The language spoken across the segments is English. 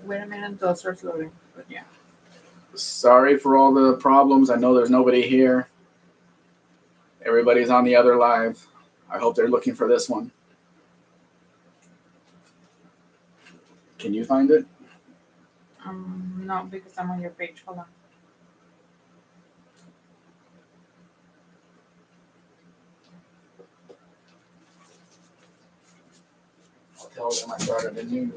Wait a minute until it starts loading. But yeah. Sorry for all the problems. I know there's nobody here. Everybody's on the other live. I hope they're looking for this one. Can you find it? No, because I'm on your page. Hold on. I'll tell them I started a new.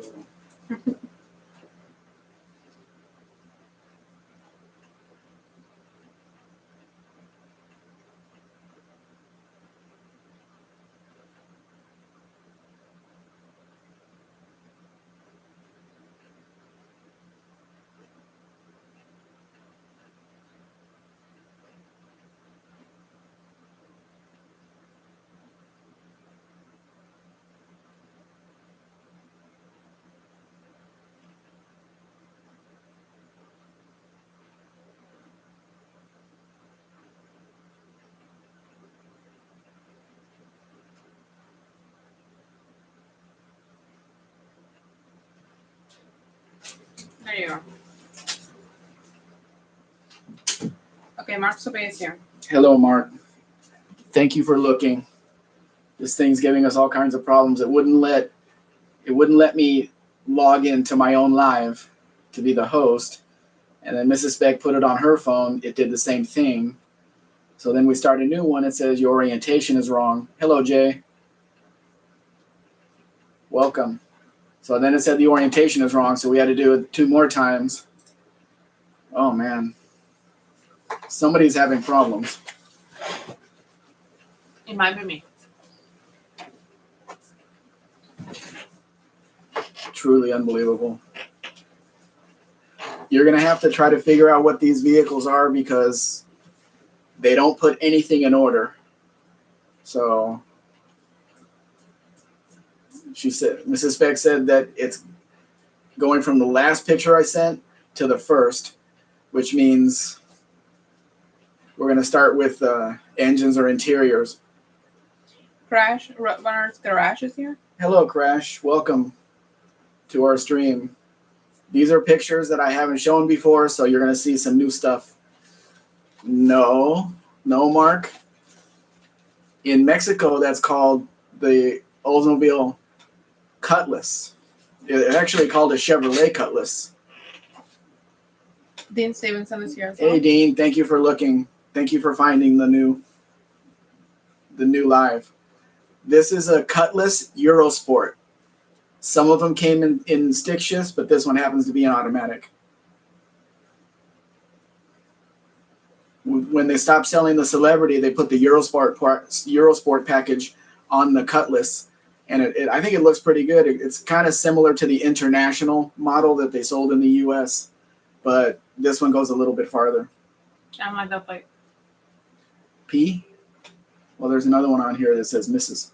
There you go. Okay, Mark Sobe is here. Hello, Mark. Thank you for looking. This thing's giving us all kinds of problems. It wouldn't let me log into my own live to be the host. And then Mrs. Spec put it on her phone. It did the same thing. So then we start a new one. It says your orientation is wrong. Hello, Jay. Welcome. So then it said the orientation is wrong. So we had to do it 2 more times. Oh, man. Somebody's having problems. It might be me. Truly unbelievable. You're going to have to try to figure out what these vehicles are because they don't put anything in order. So she said, Mrs. Speck said that it's going from the last picture I sent to the first, which means we're going to start with engines or interiors. Crash, Runner's Garage is here. Hello, Crash. Welcome to our stream. These are pictures that I haven't shown before, so you're going to see some new stuff. No, Mark. In Mexico, that's called the Oldsmobile Cutlass. It's actually called a Chevrolet Cutlass. Dean Stevenson is here as well. Hey, Dean. Thank you for looking. Thank you for finding the new live. This is a Cutlass Eurosport. Some of them came in stick shifts, but this one happens to be an automatic. When they stopped selling the Celebrity, they put the Eurosport package on the Cutlass, and I think it looks pretty good. It's kind of similar to the International model that they sold in the U.S., but this one goes a little bit farther. I like that plate. P? Well, there's another one on here that says Mrs.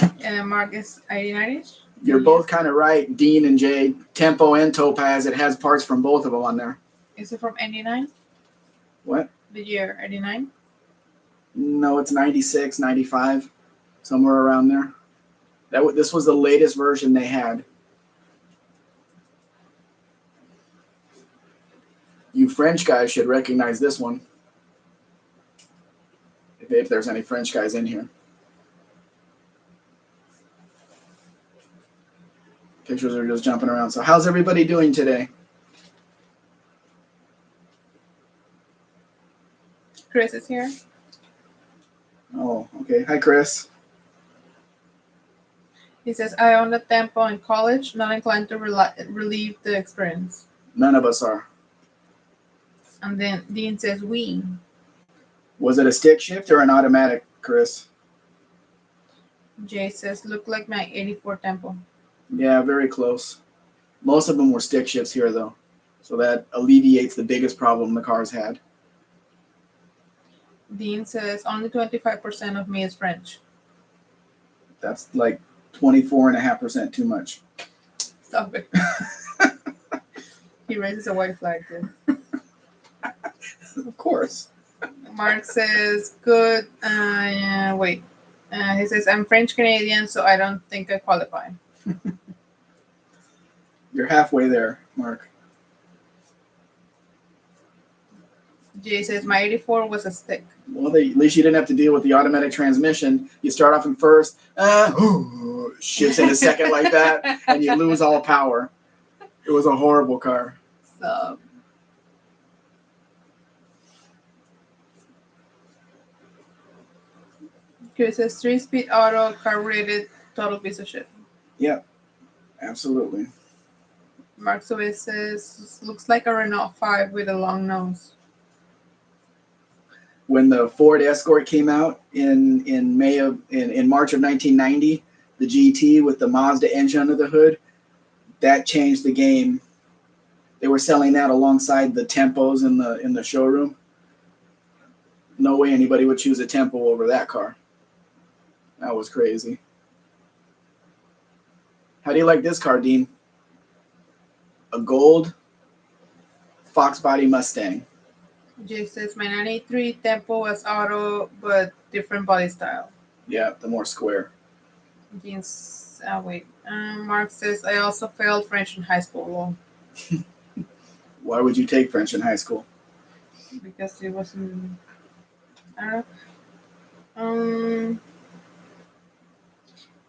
And Mark is 89-ish. You're both kind of right, Dean and Jay. Tempo and Topaz, it has parts from both of them on there. Is it from 89? What? The year 89? No, it's 96, 95, somewhere around there. This was the latest version they had. You French guys should recognize this one. If there's any French guys in here. Pictures are just jumping around. So how's everybody doing today? Chris is here. Oh, okay. Hi, Chris. He says, I owned a Tempo in college, not inclined to relieve the experience. None of us are. And then Dean says, we. Was it a stick shift or an automatic, Chris? Jay says, look like my 84 Tempo. Yeah, very close. Most of them were stick shifts here, though. So that alleviates the biggest problem the cars had. Dean says, only 25% of me is French. That's like 24.5% too much. Stop it. He raises a white flag, too. Of course. Mark says, good. He says, I'm French Canadian, so I don't think I qualify. You're halfway there, Mark. Jay says, my 84 was a stick. Well, at least you didn't have to deal with the automatic transmission. You start off in first, shifts in a second like that, and you lose all power. It was a horrible car. So, Chris says, 3-speed auto, car rated, total piece of shit. Yep, absolutely. Mark Solis says, looks like a Renault 5 with a long nose. When the Ford Escort came out in March of 1990, the GT with the Mazda engine under the hood, that changed the game. They were selling that alongside the Tempos in the showroom. No way anybody would choose a Tempo over that car. That was crazy. How do you like this car, Dean? A gold Fox body Mustang. Jay says, my 93 Tempo was auto, but different body style. Yeah, the more square. Jeans, Mark says, I also failed French in high school. Well, Why would you take French in high school? because it wasn't, I don't know.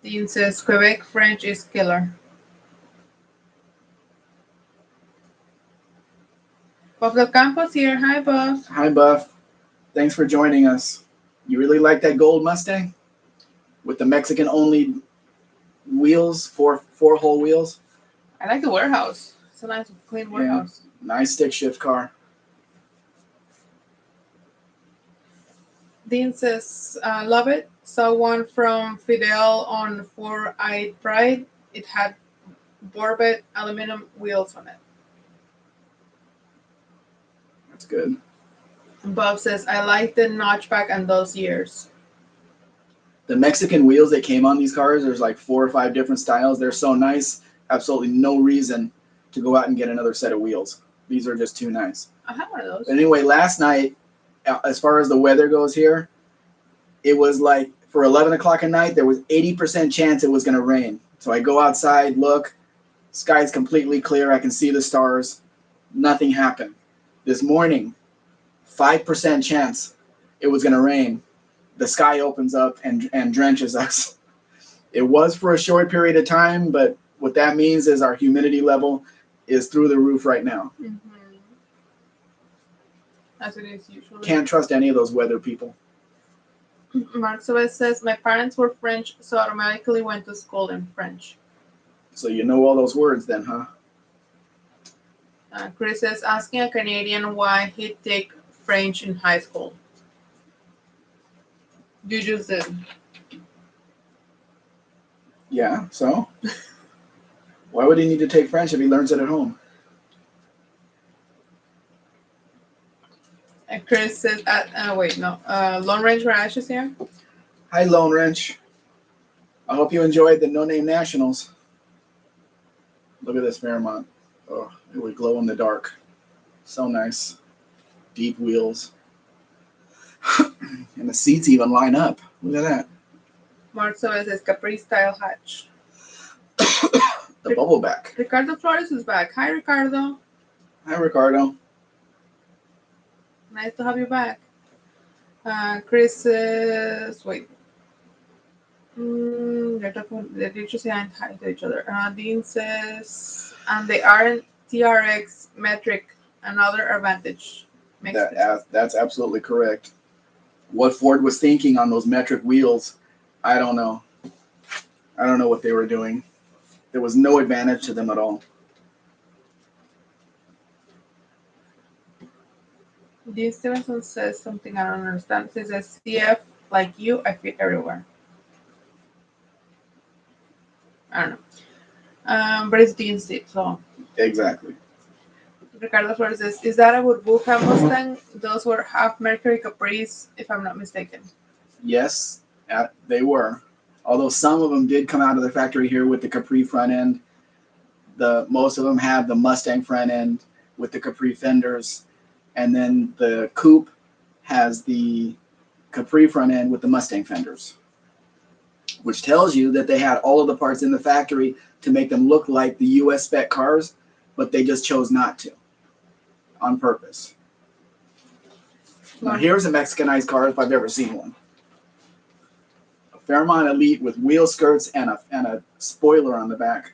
Dean says, Quebec French is killer. Buff del Campo's here. Hi, Buff. Hi, Buff. Thanks for joining us. You really like that gold Mustang? With the Mexican-only wheels, four-hole wheels? I like the warehouse. It's a nice, clean warehouse. Nice stick shift car. Dean says, love it. Saw one from Fidel on 4-eyed Pride. It had Borbet aluminum wheels on it. That's good. Bob says, I like the notchback and those years. The Mexican wheels that came on these cars, there's like 4 or 5 different styles. They're so nice. Absolutely no reason to go out and get another set of wheels. These are just too nice. I have one of those. Anyway, last night, as far as the weather goes here, it was like for 11 o'clock at night, there was 80% chance it was going to rain. So I go outside, look, sky's completely clear. I can see the stars. Nothing happened. This morning, 5% chance it was going to rain. The sky opens up and drenches us. It was for a short period of time, but what that means is our humidity level is through the roof right now. Mm-hmm. As it is usually. Can't trust any of those weather people. Mark Soez says, my parents were French, so automatically went to school in French. So you know all those words then, huh? Chris says, asking a Canadian why he'd take French in high school. You just did. Yeah, so? Why would he need to take French if he learns it at home? Chris says, Lone Range Garage is here. Hi, Lone Wrench. I hope you enjoyed the No Name Nationals. Look at this Fairmont. Oh, it would glow in the dark. So nice. Deep wheels. And the seats even line up. Look at that. Mark Soez says, Capri style hatch. The bubble back. Ricardo Flores is back. Hi, Ricardo. Hi, Ricardo. Nice to have you back. Chris says, wait. They're just saying hi to each other. Dean says, and they aren't TRX metric, another advantage. That's absolutely correct. What Ford was thinking on those metric wheels, I don't know. I don't know what they were doing. There was no advantage to them at all. Dean Stevenson says something I don't understand. He says, CF, like you, I fit everywhere. I don't know. But it's Dean Steve, so. Exactly. Ricardo Flores says, is that a Burbuja Mustang? Those were half Mercury Capris, if I'm not mistaken. Yes, they were. Although some of them did come out of the factory here with the Capri front end. Most of them have the Mustang front end with the Capri fenders. And then the coupe has the Capri front end with the Mustang fenders. which tells you that they had all of the parts in the factory to make them look like the US spec cars, but they just chose not to on purpose. Now here's a Mexicanized car if I've ever seen one. A Fairmont Elite with wheel skirts and a spoiler on the back.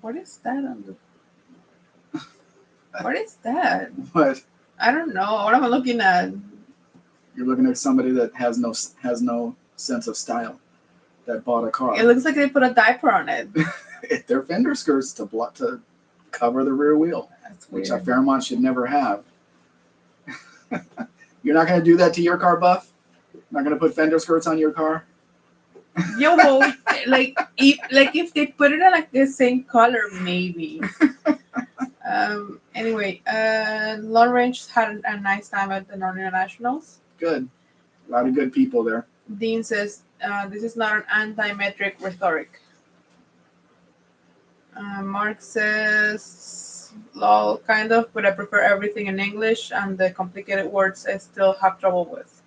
What is that on the? What is that? What? I don't know. What am I looking at? You're looking at somebody that has no sense of style that bought a car. It looks like they put a diaper on it. They're fender skirts to cover the rear wheel, That's which weird. a Fairmont should never have. You're not going to do that to your car, Buff? Not going to put fender skirts on your car? Yo, well, if they put it in like the same color, maybe. Anyway, Long Range had a nice time at the non-internationals. Good. A lot of good people there. Dean says, this is not an anti-metric rhetoric. Mark says, lol, kind of, but I prefer everything in English, and the complicated words I still have trouble with.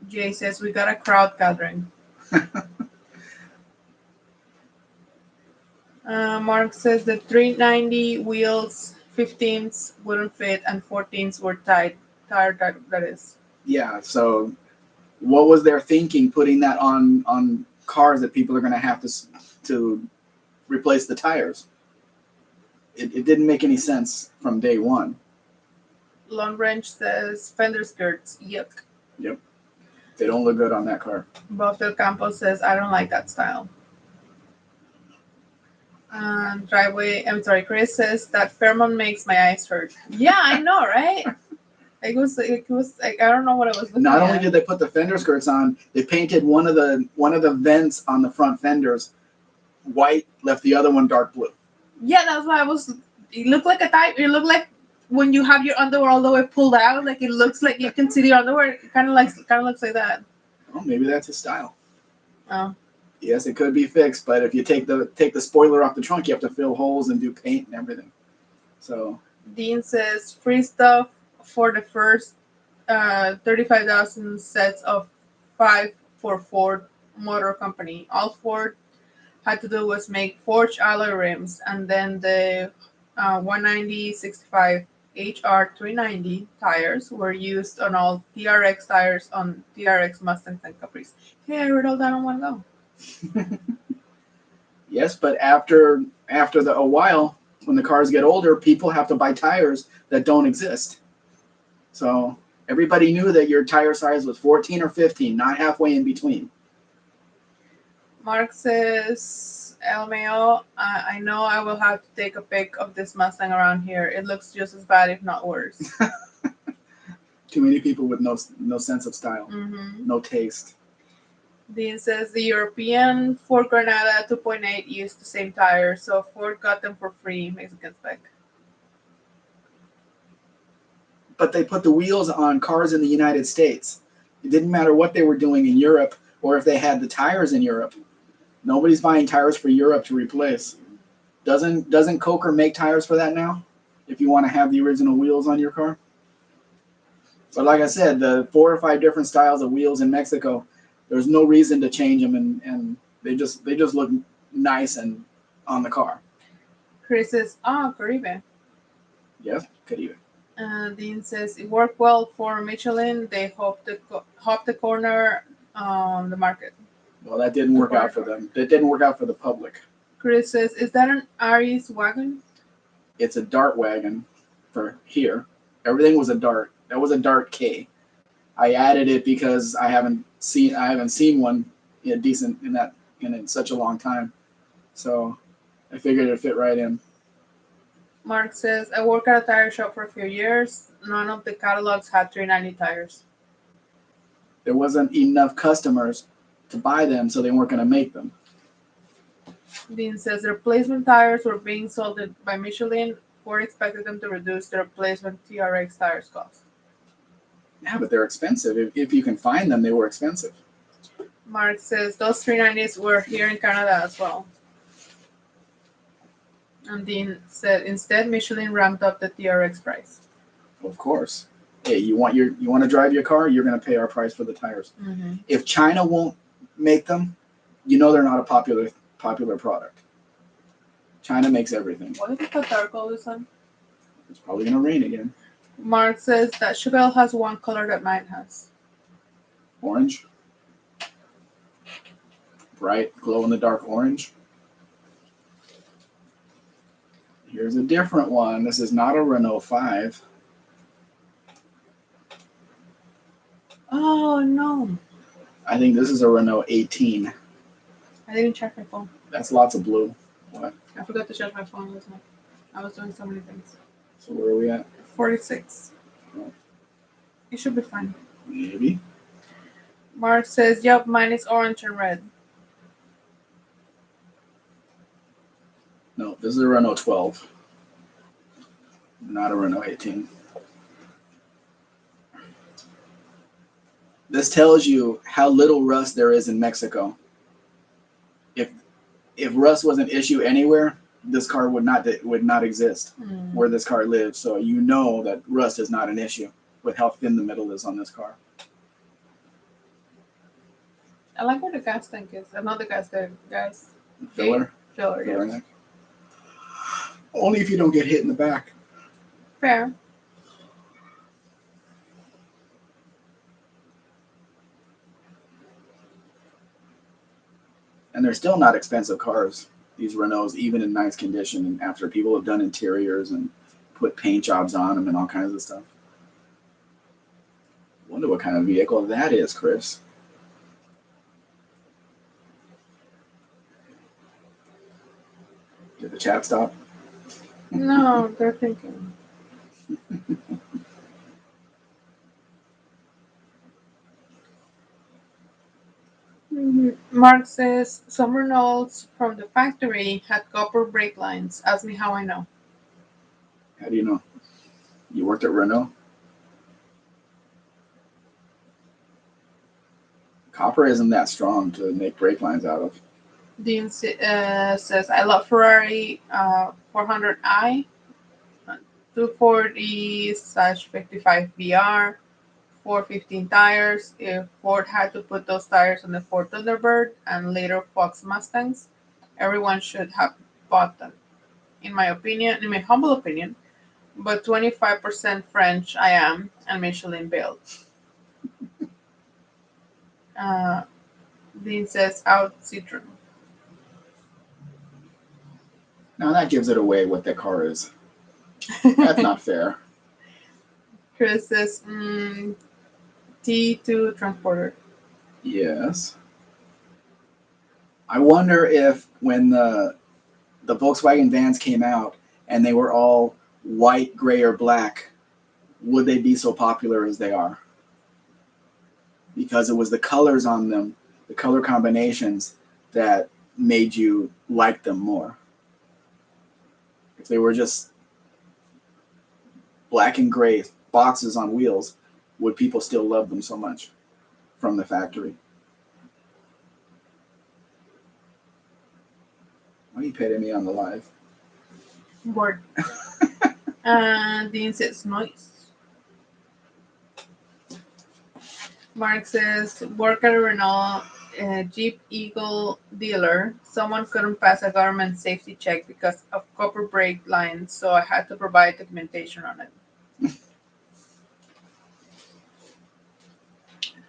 Jay says, we got a crowd gathering. Mark says the 390 wheels, 15s wouldn't fit, and 14s were tired, that is. Yeah, so what was their thinking putting that on cars that people are going to have to replace the tires? It didn't make any sense from day one. Long Range says fender skirts, yuck. Yep. They don't look good on that car. Buff Del Campo says, I don't like that style. Chris says that Fairmont makes my eyes hurt. Yeah, I know, right? It was like I don't know what I was looking Not at. only did they put the fender skirts on, they painted one of the vents on the front fenders white, left the other one dark blue. Yeah, that's why I was. It looked like a type. It looked like when you have your underwear all the way pulled out. Like it looks like you can see the underwear. It kind of looks like that. Well, maybe that's his style. Oh. Yes, it could be fixed, but if you take the spoiler off the trunk, you have to fill holes and do paint and everything. So Dean says free stuff for the first 35,000 sets of 5 for Ford Motor Company. All Ford had to do was make forged alloy rims, and then the 190/65 HR390 tires were used on all TRX tires on TRX Mustangs and Capris. Hey, I read all that on one go. yes, but after a while, when the cars get older, people have to buy tires that don't exist. So everybody knew that your tire size was 14 or 15, not halfway in between. Mark says, LMAO, I know I will have to take a pic of this Mustang around here. It looks just as bad, if not worse. Too many people with no sense of style, no taste. Dean says the European Ford Granada 2.8 used the same tires, so Ford got them for free. Mexican spec. But they put the wheels on cars in the United States. It didn't matter what they were doing in Europe or if they had the tires in Europe. Nobody's buying tires for Europe to replace. Doesn't Coker make tires for that now? If you want to have the original wheels on your car? But like I said, the 4 or 5 different styles of wheels in Mexico, there's no reason to change them, and they just look nice and on the car. Chris says, Caribe. Yes, Caribe. Dean says it worked well for Michelin. They hopped the corner on the market. Well, that didn't work out for them. That didn't work out for the public. Chris says, is that an Aries wagon? It's a Dart wagon for here. Everything was a Dart. That was a Dart K. I added it because I haven't seen one decent in such a long time. So I figured it'd fit right in. Mark says, I worked at a tire shop for a few years. None of the catalogs had 390 tires. There wasn't enough customers to buy them, so they weren't going to make them. Dean says the replacement tires were being sold by Michelin. Ford expected them to reduce the replacement TRX tires cost. Yeah, but they're expensive. If you can find them, they were expensive. Mark says those 390s were here in Canada as well. And Dean said instead Michelin ramped up the TRX price. Of course. hey, you want to drive your car, you're going to pay our price for the tires. Mm-hmm. If China won't make them, you know they're not a popular product. China makes everything. What is the dark all of a sudden? It's probably going to rain again. Mark says that Chevelle has one color that mine has. Orange. Bright, glow in the dark orange. Here's a different one. This is not a Renault 5. Oh no. I think this is a Renault 18. I didn't check my phone. That's lots of blue. What? I forgot to check my phone last night. I was doing so many things. So where are we at? 46. Oh. It should be fine. Maybe. Mark says, yep, mine is orange and red. No, this is a Renault 12. Not a Renault 18. This tells you how little rust there is in Mexico. If rust was an issue anywhere, this car would not exist where this car lives. So you know that rust is not an issue with how thin the middle is on this car. I like where the gas tank is. Not the gas tank, gas Filler? filler, Filler yes. neck. Only if you don't get hit in the back. Fair. And they're still not expensive cars, these Renaults, even in nice condition, and after people have done interiors and put paint jobs on them and all kinds of stuff. Wonder what kind of vehicle that is, Chris. Did the chat stop? No, they're thinking. Mark says some Renaults from the factory had copper brake lines. Ask me how I know. How do you know? You worked at Renault? Copper isn't that strong to make brake lines out of. Dean says, I love Ferrari 400i, 240/55 VR, 415 tires. If Ford had to put those tires on the Ford Thunderbird and later Fox Mustangs, everyone should have bought them. In my opinion, in my humble opinion, but 25% French I am and Michelin built. Uh, Dean says, out Citroen. Now that gives it away what that car is. That's not fair. Chris says, T2 Transporter. Yes. I wonder if when the Volkswagen vans came out and they were all white, gray, or black, would they be so popular as they are? Because it was the colors on them, the color combinations, that made you like them more. If they were just black and gray boxes on wheels, would people still love them so much from the factory? Why are you petting me on the live? Board. Dean says, noise. Mark says, work at a Renault Jeep Eagle dealer. Someone couldn't pass a government safety check because of copper brake lines, so I had to provide documentation on it.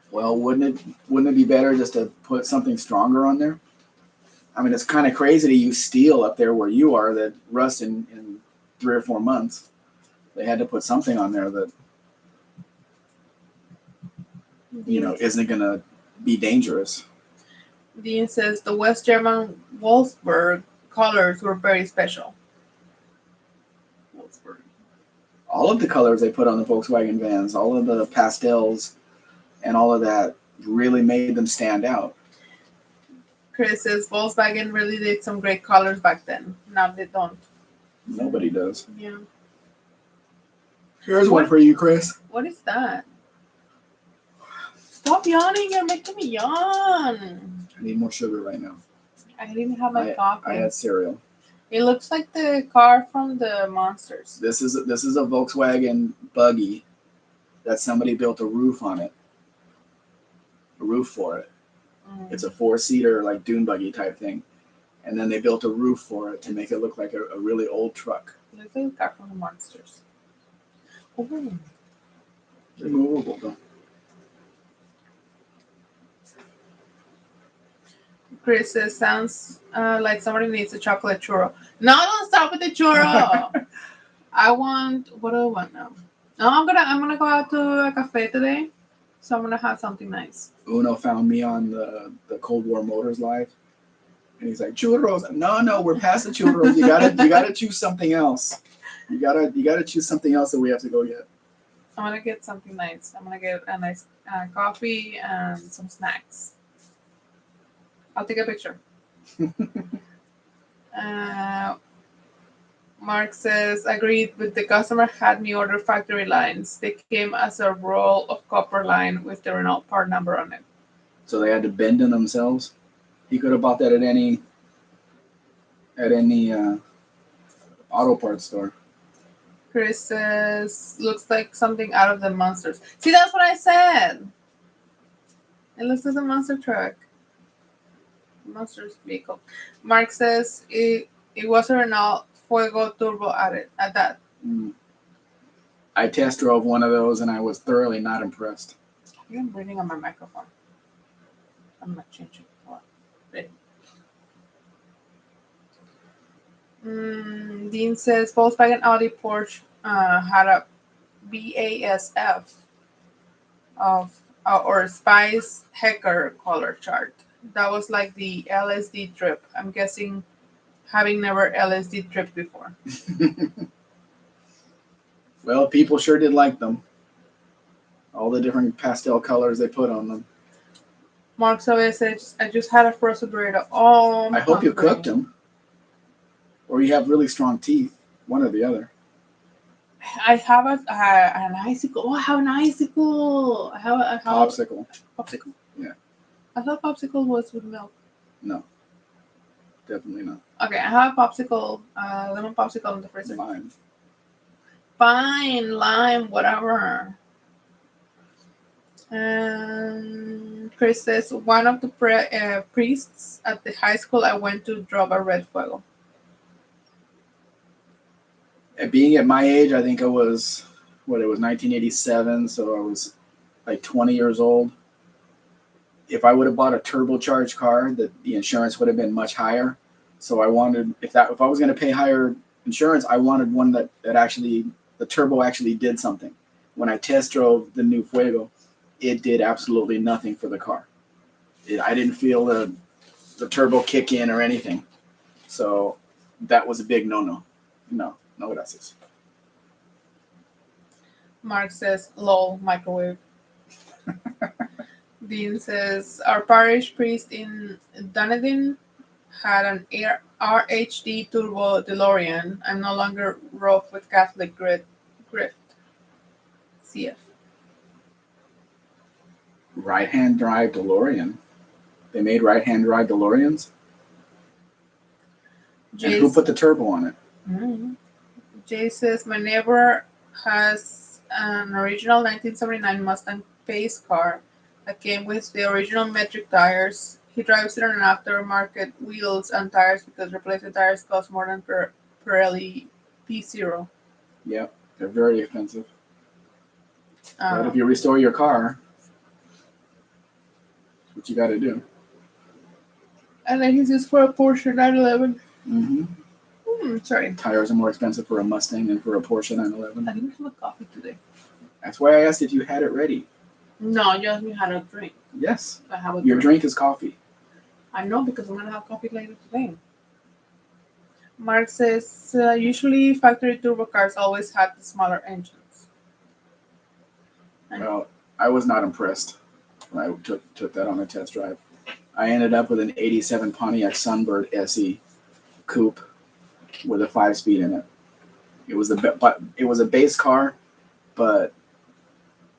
Well, wouldn't it be better just to put something stronger on there? I mean, it's kind of crazy to use steel up there where you are that rusts in 3 or 4 months. They had to put something on there that, isn't going to be dangerous. Dean says the West German Wolfsburg colors were very special. Wolfsburg. All of the colors they put on the Volkswagen vans, all of the pastels and all of that really made them stand out. Chris says Volkswagen really did some great colors back then. Now they don't. Nobody does. Yeah. Here's one for you, Chris. What is that? Stop yawning. You're making me yawn. I need more sugar right now. I didn't have my coffee. I had cereal. It looks like the car from the Monsters. This is a Volkswagen buggy that somebody built a roof on it, a roof for it. It's a 4-seater like dune buggy type thing, and then they built a roof for it to make it look like a really old truck. Looks like a car from the monsters. Ooh. Removable though. Chris says, sounds like somebody needs a chocolate churro. No, don't stop with the churro. I want, what do I want now? No, I'm gonna go out to a cafe today, so I'm gonna have something nice. Uno found me on the Cold War Motors live, and he's like, churros. No, we're past the churros. You gotta choose something else. You gotta choose something else that we have to go get. I'm gonna get something nice. I'm gonna get a nice coffee and some snacks. I'll take a picture. Uh, Mark says, agreed with the customer had me order factory lines. They came as a roll of copper line with the Renault part number on it. So they had to bend in themselves. He could have bought that at any auto parts store. Chris says, looks like something out of the monsters. See, that's what I said. It looks like a monster truck. Monsters vehicle. Mark says it was a Renault Fuego Turbo at that. I test drove one of those and I was thoroughly not impressed. I think I'm breathing on my microphone. I'm not changing. Ready. Dean says Volkswagen Audi Porsche had a BASF of or Spice Hecker color chart. That was like the LSD drip. I'm guessing having never LSD dripped before. Well, people sure did like them. All the different pastel colors they put on them. Mark Sabe says, I just had a frozen burrito. Oh, I'm I hope you hungry. cooked them. Or you have really strong teeth. One or the other. I have an icicle. Oh, I have an icicle. I have Popsicle. popsicle. Yeah. I thought popsicle was with milk. No. Definitely not. Okay, I have a popsicle, lemon popsicle in the freezer. Lime. Fine, lime, whatever. And Chris says one of the priests at the high school I went to drove a red fuego. Being at my age, I think it was 1987, so I was like 20 years old. If I would have bought a turbocharged car, the insurance would have been much higher. So I wanted, if I was going to pay higher insurance, I wanted one that actually, the turbo actually did something. When I test drove the new Fuego, it did absolutely nothing for the car. I didn't feel the turbo kick in or anything. So that was a big no-no. No gracias. Mark says, lol, microwave. Dean says, our parish priest in Dunedin had an RHD turbo DeLorean. I'm no longer rough with Catholic grift. CF. Right-hand drive DeLorean. They made right-hand drive DeLoreans? And who put the turbo on it? Jay says, my neighbor has an original 1979 Mustang Pace car that came with the original metric tires. He drives it on aftermarket wheels and tires because replacement tires cost more than Pirelli P0. Yep, they're very expensive. But if you restore your car, that's what you got to do. And then he's used for a Porsche 911. Sorry. Tires are more expensive for a Mustang than for a Porsche 911. I didn't have a coffee today. That's why I asked if you had it ready. No, you asked me how to drink. Yes. I have a Your drink is coffee. I know because I'm going to have coffee later today. Mark says, usually factory turbo cars always had the smaller engines. Well, I was not impressed when I took that on a test drive. I ended up with an 87 Pontiac Sunbird SE coupe with a 5-speed in it. It was a base car, but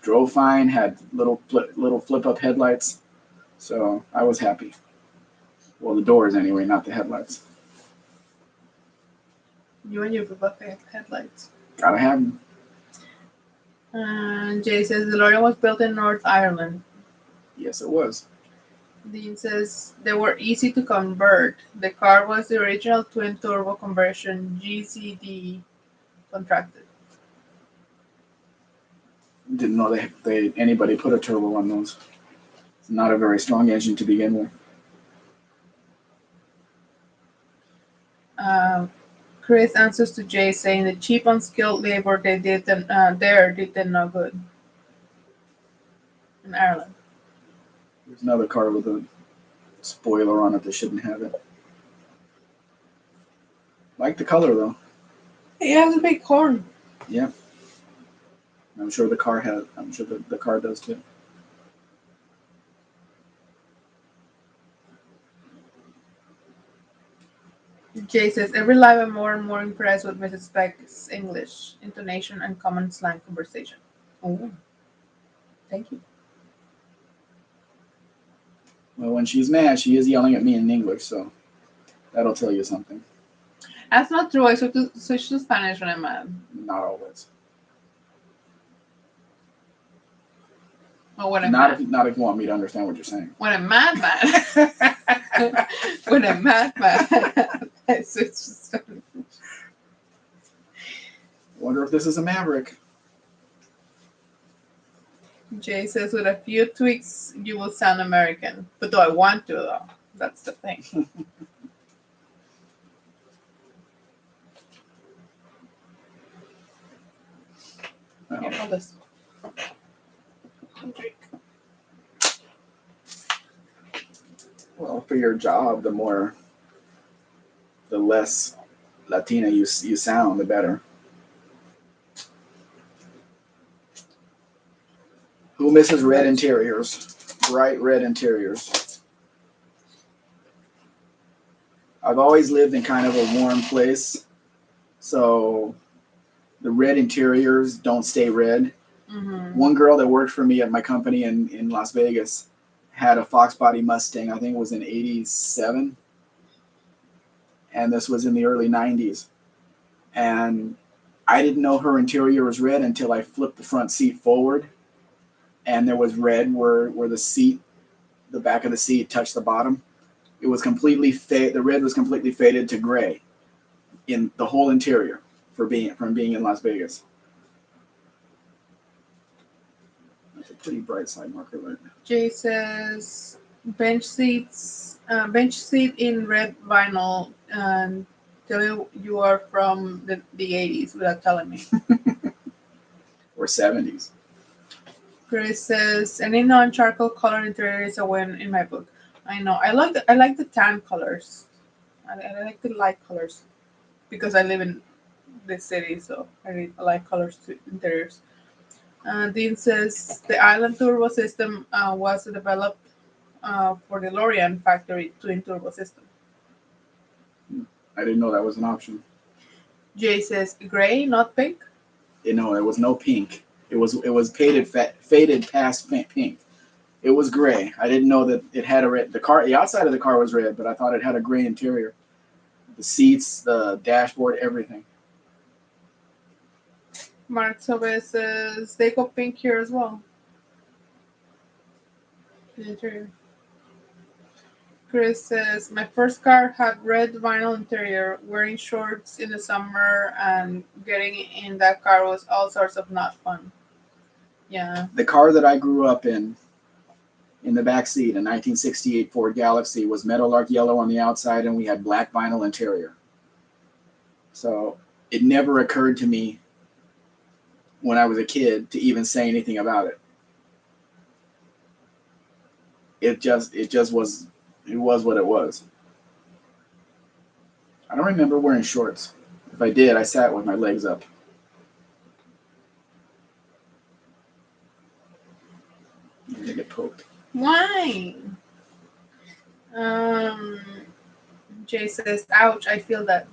drove fine. Had little flip up headlights, so I was happy. Well, the doors anyway, not the headlights. You and your flip up headlights. Gotta have them. And Jay says the DeLorean was built in North Ireland. Yes, it was. Dean says they were easy to convert. The car was the original twin turbo conversion GCD contracted. Didn't know they anybody put a turbo on those. It's not a very strong engine to begin with. Uh, Chris answers to Jay saying the cheap unskilled labor they did them, there did them no good in Ireland. There's another car with a spoiler on it that shouldn't have it. Like the color though. He has a big horn. Yeah. I'm sure the car has. I'm sure the car does too. Jay says every live I'm more and more impressed with Mrs. Speck's English, intonation, and common slang conversation. Oh, thank you. Well, when she's mad, she is yelling at me in English, so that'll tell you something. That's not true. I switch to Spanish when I'm mad. Not always. Or when I'm Not mad. if you want me to understand what you're saying. When I'm mad, mad. When I'm mad, mad. I switch to Spanish. Wonder if this is a Maverick. Jay says with a few tweaks you will sound American. But do I want to though? That's the thing. Here, hold this. Drink. Well, for your job, the less Latina you sound, the better. Who misses red interiors? Bright red interiors. I've always lived in kind of a warm place, so the red interiors don't stay red. Mm-hmm. One girl that worked for me at my company in Las Vegas had a Fox Body Mustang. I think it was in '87, and this was in the early '90s. And I didn't know her interior was red until I flipped the front seat forward, and there was red where the back of the seat touched the bottom. It was completely the red was completely faded to gray in the whole interior from being in Las Vegas. That's a pretty bright side marker light. Jay says bench seat in red vinyl and tell you are from the 80s without telling me. Or '70s. Chris says any non-charcoal color interior is a win in my book. I know. I like the tan colors. I like the light colors because I live in this city, so I like colors to interiors. Dean says the Island Turbo system was developed for the DeLorean factory twin turbo system. I didn't know that was an option. Jay says gray, not pink. There was no pink. It was faded past pink. It was gray. I didn't know that it had a red. The outside of the car was red, but I thought it had a gray interior. The seats, the dashboard, everything. Mark Sobe says they go pink here as well. The interior. Chris says my first car had red vinyl interior. Wearing shorts in the summer and getting in that car was all sorts of not fun. Yeah. The car that I grew up in the back seat, a 1968 Ford Galaxy, was Meadowlark yellow on the outside, and we had black vinyl interior. So it never occurred to me when I was a kid to even say anything about it. It was what it was. I don't remember wearing shorts. If I did, I sat with my legs up. They get poked. Why? Um, Jay says, ouch, I feel that.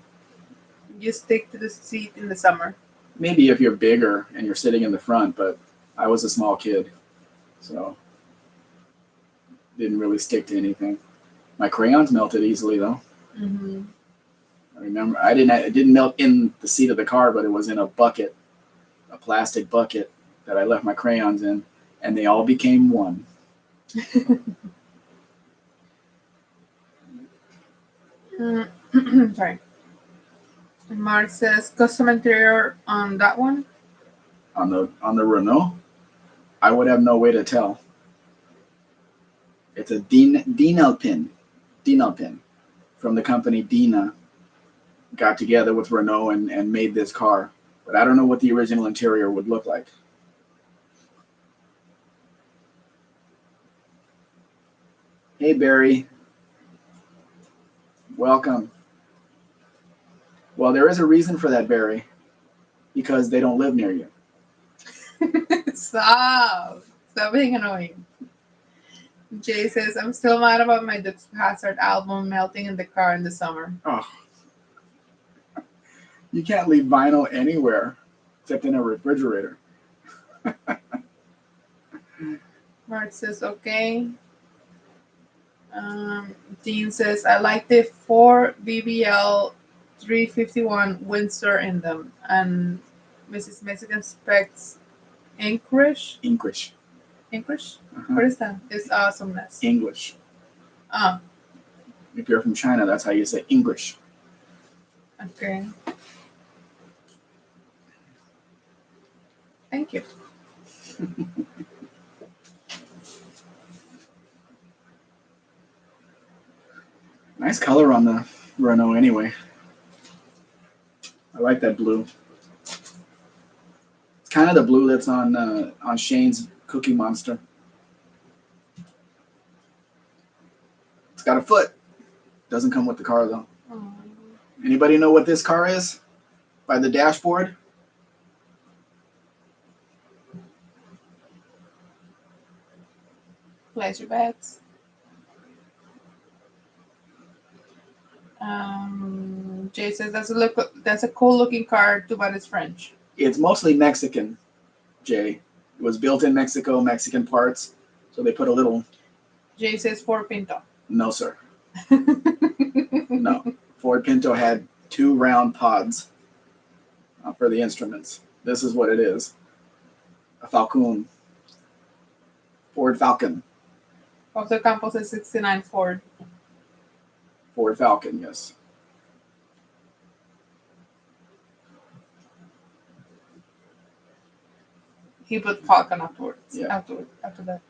You stick to the seat in the summer. Maybe if you're bigger and you're sitting in the front, but I was a small kid, so didn't really stick to anything. My crayons melted easily though. Mm-hmm. I remember it didn't melt in the seat of the car, but it was in a bucket, a plastic bucket that I left my crayons in, and they all became one. Sorry. Mark says custom interior on that one. On the Renault, I would have no way to tell. It's a Dinalpin from the company Dina got together with Renault and made this car. But I don't know what the original interior would look like. Hey, Barry. Welcome. Well, there is a reason for that, Barry, because they don't live near you. Stop. Stop being annoying. Jay says, I'm still mad about my Dukes of Hazzard album melting in the car in the summer. Oh, you can't leave vinyl anywhere except in a refrigerator. Mark says, okay. Dean says, I like the 4 BBL 351 Windsor in them. And Mrs. Mexican Specs Anchorage. English. Anchorage? Uh-huh. What is that? It's awesomeness. English. Ah, If you're from China, that's how you say English. okay. Thank you. Nice color on the Renault anyway. I like that blue. It's kind of the blue that's on Shane's Cookie Monster. It's got a foot. Doesn't come with the car though. Oh. Anybody know what this car is? By the dashboard? Place your bets. Jay says that's a cool looking car, too bad it's French. It's mostly Mexican, Jay. It was built in Mexico, Mexican parts. So they put a little. Jay says Ford Pinto. No, sir. No. Ford Pinto had 2 round pods for the instruments. This is what it is. A Falcon. Ford Falcon. Jose Campos says 69 Ford. Ford Falcon, yes. He put Falcon afterwards. Yeah. After that.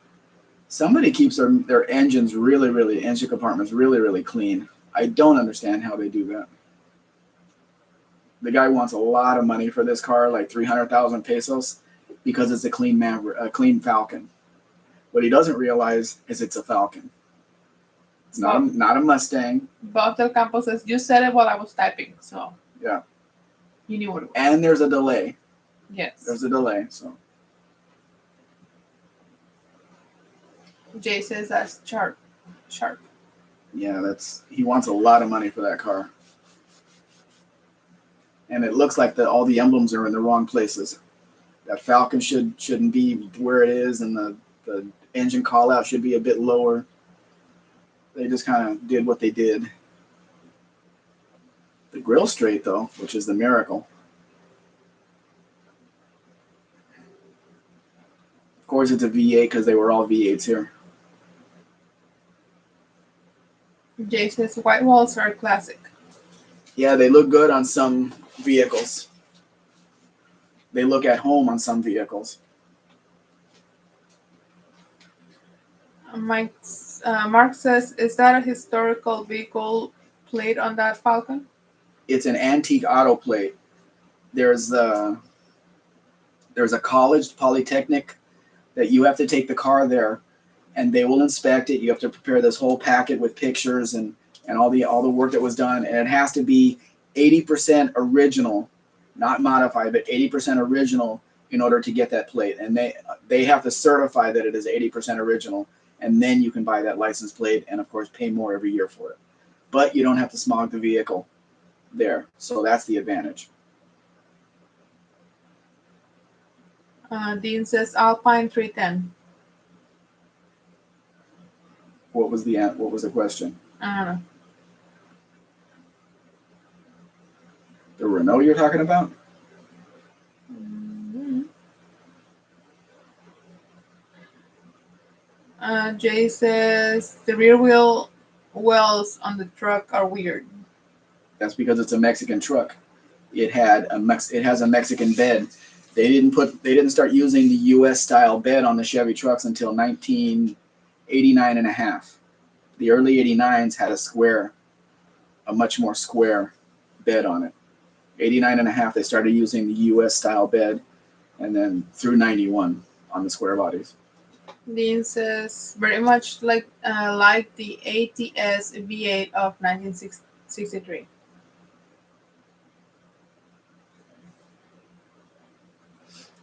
Somebody keeps their engines engine compartments really clean. I don't understand how they do that. The guy wants a lot of money for this car, like 300,000 pesos, because it's a clean Falcon. What he doesn't realize is it's a Falcon. It's not a Mustang. Bob Del Campo says, you said it while I was typing, so. Yeah. You knew what it was. And there's a delay. Yes. There's a delay, so. Jay says that's sharp. Yeah, he wants a lot of money for that car. And it looks like all the emblems are in the wrong places. That Falcon shouldn't be where it is, and the engine call out should be a bit lower. They just kind of did what they did. The grill's straight though, which is the miracle. Of course, it's a V8 because they were all V8s here. Jay says white walls are a classic. Yeah, they look good on some vehicles. They look at home on some vehicles. Mark says, is that a historical vehicle plate on that Falcon? It's an antique auto plate. There's a college, Polytechnic, that you have to take the car there, and they will inspect it. You have to prepare this whole packet with pictures and all the work that was done, and it has to be 80% original, not modified, but 80% original in order to get that plate. And they have to certify that it is 80% original, and then you can buy that license plate and of course pay more every year for it. But you don't have to smog the vehicle there, so that's the advantage. Dean says Alpine 310. What was the question? I don't know. The Renault you're talking about? Mm-hmm. Jay says the rear wheel wells on the truck are weird. That's because it's a Mexican truck. It has a Mexican bed. They didn't start using the US style bed on the Chevy trucks until 1989 and a half. The early 89s had a much more square bed on it. 89 and a half they started using the US style bed, and then through 91 on the square bodies. Dean says very much like the ATS V8 of 1963.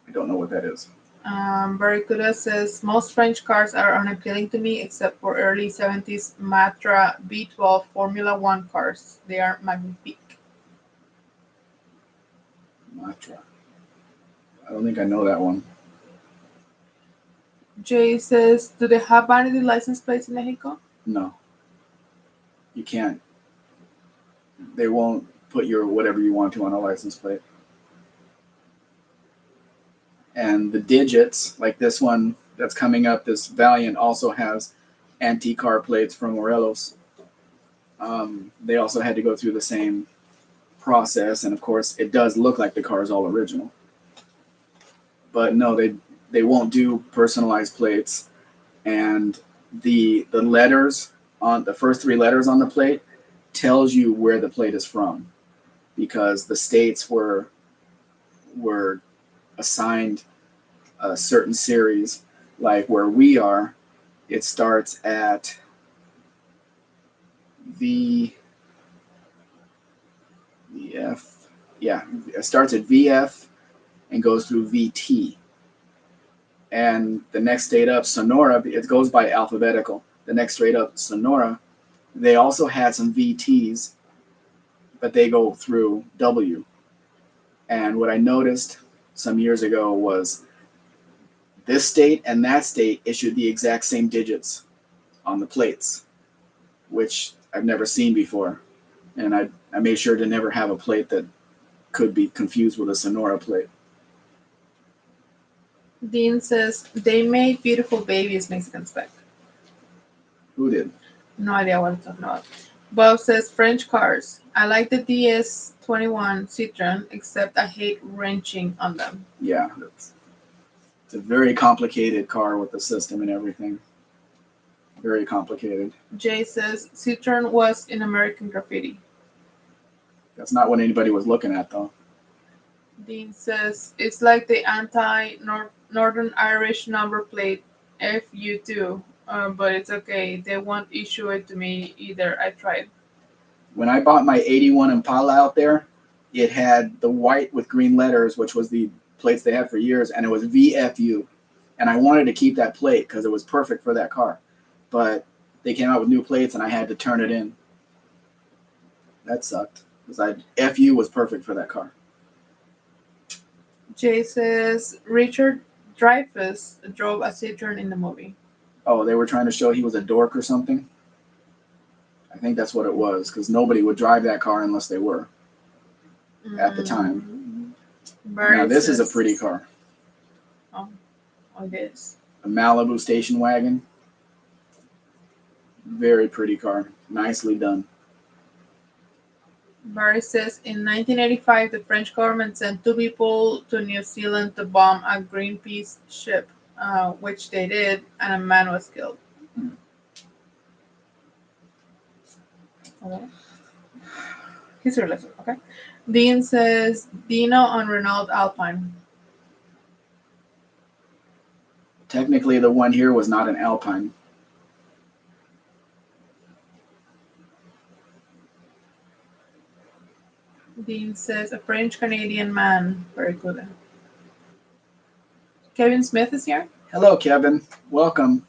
I don't know what that is. Barracuda says most French cars are unappealing to me except for early 70s Matra V12 Formula One cars. They are magnifique. Matra. I don't think I know that one. Jay says, do they have vanity license plates in Mexico? No, you can't. They won't put your whatever you want to on a license plate. And the digits, like this one that's coming up, this Valiant also has anti-car plates from Morelos. They also had to go through the same process, and of course, it does look like the car is all original. But no, they won't do personalized plates, and the letters on the first three letters on the plate tells you where the plate is from, because the states were assigned a certain series. Like where we are, it starts at V VF. Yeah, it starts at VF and goes through VT. And the next state up, Sonora, it goes by alphabetical. The next straight up, Sonora, they also had some VTs, but they go through W. And what I noticed some years ago was this state and that state issued the exact same digits on the plates, which I've never seen before. And I made sure to never have a plate that could be confused with a Sonora plate. Dean says, they made beautiful babies, Mexican Spec. Who did? No idea what I'm talking about. Bob says, French cars. I like the DS21 Citroen, except I hate wrenching on them. Yeah, it's a very complicated car with the system and everything. Very complicated. Jay says, Citroen was in American Graffiti. That's not what anybody was looking at, though. Dean says, it's like the anti-Northern Irish number plate FU2, but it's okay. They won't issue it to me either. I tried. When I bought my 81 Impala out there, it had the white with green letters, which was the plates they had for years, and it was VFU. And I wanted to keep that plate because it was perfect for that car. But they came out with new plates, and I had to turn it in. That sucked. Because FU was perfect for that car. Jay says, Richard Dreyfuss drove a Citroen in the movie. Oh, they were trying to show he was a dork or something? I think that's what it was, because nobody would drive that car unless they were at the time. Now, this is a pretty car. Oh, it is. A Malibu station wagon. Very pretty car. Nicely done. Barry says, in 1985, the French government sent two people to New Zealand to bomb a Greenpeace ship, which they did, and a man was killed. Okay. History lesson, okay? Dean says, Dino on Renault Alpine. Technically, the one here was not an Alpine. Dean says, a French-Canadian man. Very good. Kevin Smith is here. Hello, Kevin. Welcome.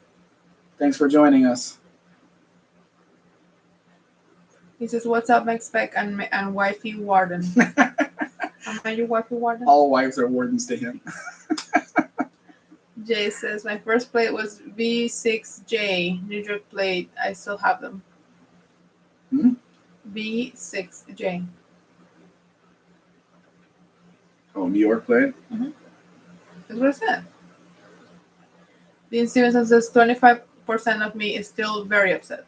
Thanks for joining us. He says, what's up, Mike Spec and wifey Warden? Am I your wifey Warden? All wives are wardens to him. Jay says, my first plate was V6J, New York plate. I still have them. V6J. Oh, New York plate? That's what I said. Dean Stevenson says, 25 of me is still very upset.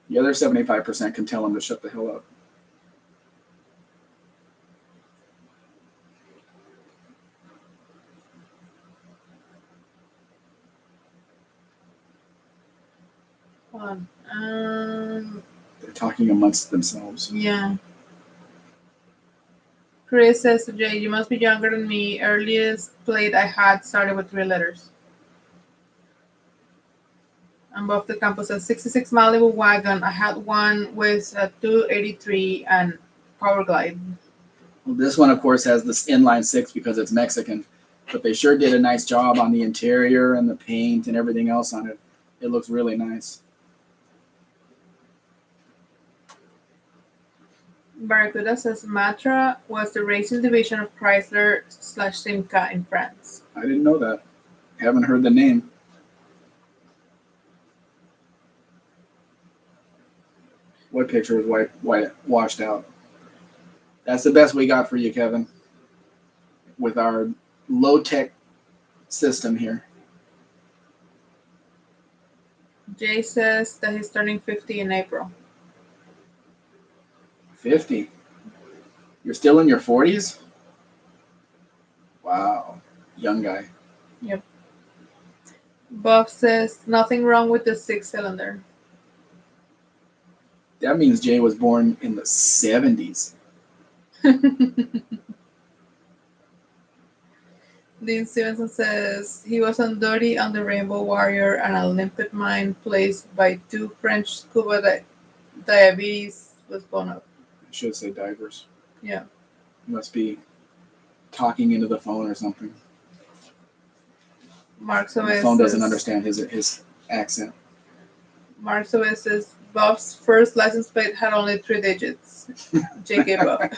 The other 75% can tell him to shut the hell up. Hold on. They're talking amongst themselves. Yeah. Chris says to Jay, you must be younger than me. Earliest plate I had started with 3 letters. And Buff the Campo says 66 Malibu wagon. I had one with a 283 and Power Glide. Well, this one, of course, has this inline six because it's Mexican, but they sure did a nice job on the interior and the paint and everything else on it. It looks really nice. Barracuda says Matra was the racing division of Chrysler / Simca in France. I didn't know that. Haven't heard the name. What picture is white washed out? That's the best we got for you, Kevin, with our low-tech system here. Jay says that he's turning 50 in April. 50? You're still in your 40s? Wow. Young guy. Yep. Buff says nothing wrong with the 6-cylinder. That means Jay was born in the 70s. Dean Stevenson says he was on duty on the Rainbow Warrior and a limpet mine placed by 2 French scuba diabetes was blown up. I should say divers. Yeah. He must be talking into the phone or something. Mark The Soez phone doesn't says, understand his accent. Mark Soez says Buff's first license plate had only 3 digits. Jay gave up.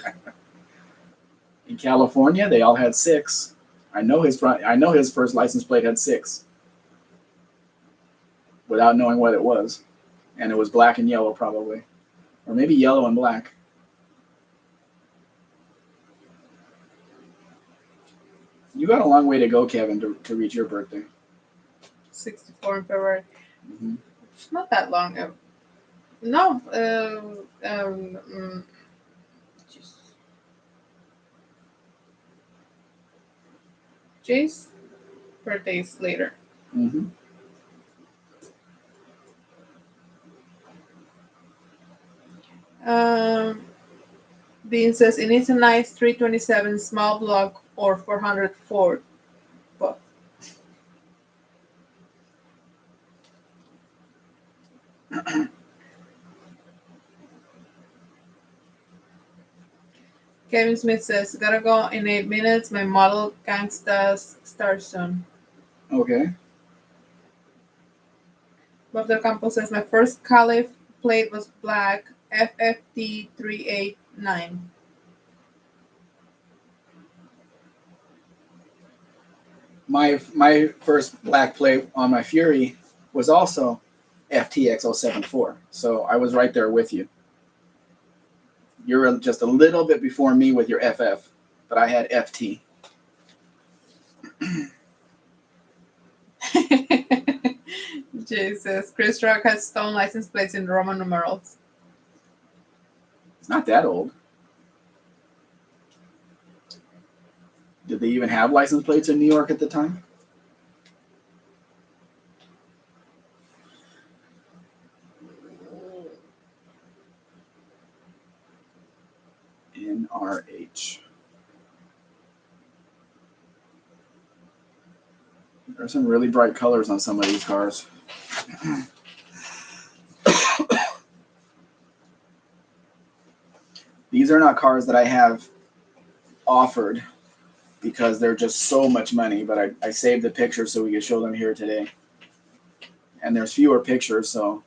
In California, they all had 6. I know his first license plate had 6. Without knowing what it was. And it was black and yellow probably. Or maybe yellow and black. You got a long way to go, Kevin, to reach your birthday. 64 in February. Mm-hmm. It's not that long. No. Jay's birthday's later. Mm-hmm. Dean says it needs a nice 327 small block or 400 Ford. Buff. Kevin Smith says, gotta go in 8 minutes. My model Gangstas starts soon. Okay. Bob Del Campo says, my first Caliph plate was black, FFT 389. My first black plate on my Fury was also FTX 074. So I was right there with you. You're just a little bit before me with your FF, but I had FT. Jay says, Chris Rock has stone license plates in Roman numerals. It's not that old. Did they even have license plates in New York at the time? NRH. There are some really bright colors on some of these cars. These are not cars that I have offered because they're just so much money, but I saved the pictures so we could show them here today. And there's fewer pictures, so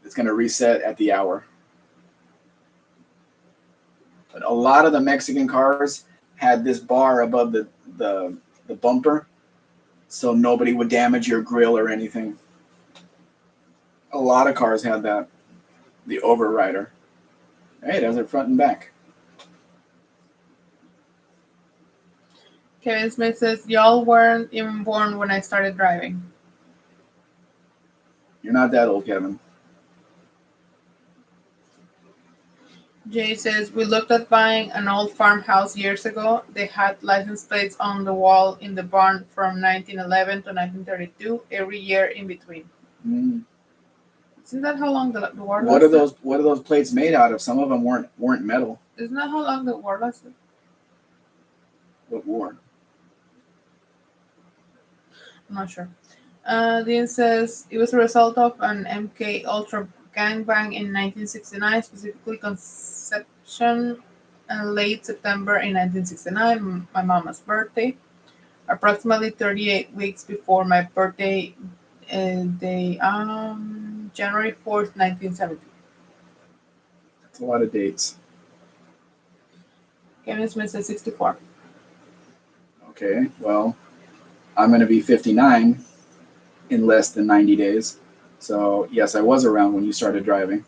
it's going to reset at the hour. But a lot of the Mexican cars had this bar above the bumper, so nobody would damage your grill or anything. A lot of cars had that. The Overrider. Hey, it has it front and back. Kevin Smith says, y'all weren't even born when I started driving. You're not that old, Kevin. Jay says, we looked at buying an old farmhouse years ago. They had license plates on the wall in the barn from 1911 to 1932, every year in between. Mm. Isn't that how long the war What are lasted? those plates made out of? Some of them weren't metal. Isn't that how long the war lasted? What war? I'm not sure. Dean says it was a result of an MK Ultra gangbang in 1969, specifically conception in late September in 1969, my mama's birthday. Approximately 38 weeks before my birthday, January 4th, 1970. That's a lot of dates. Kevin Smith says 64. Okay, well, I'm going to be 59 in less than 90 days. So, yes, I was around when you started driving.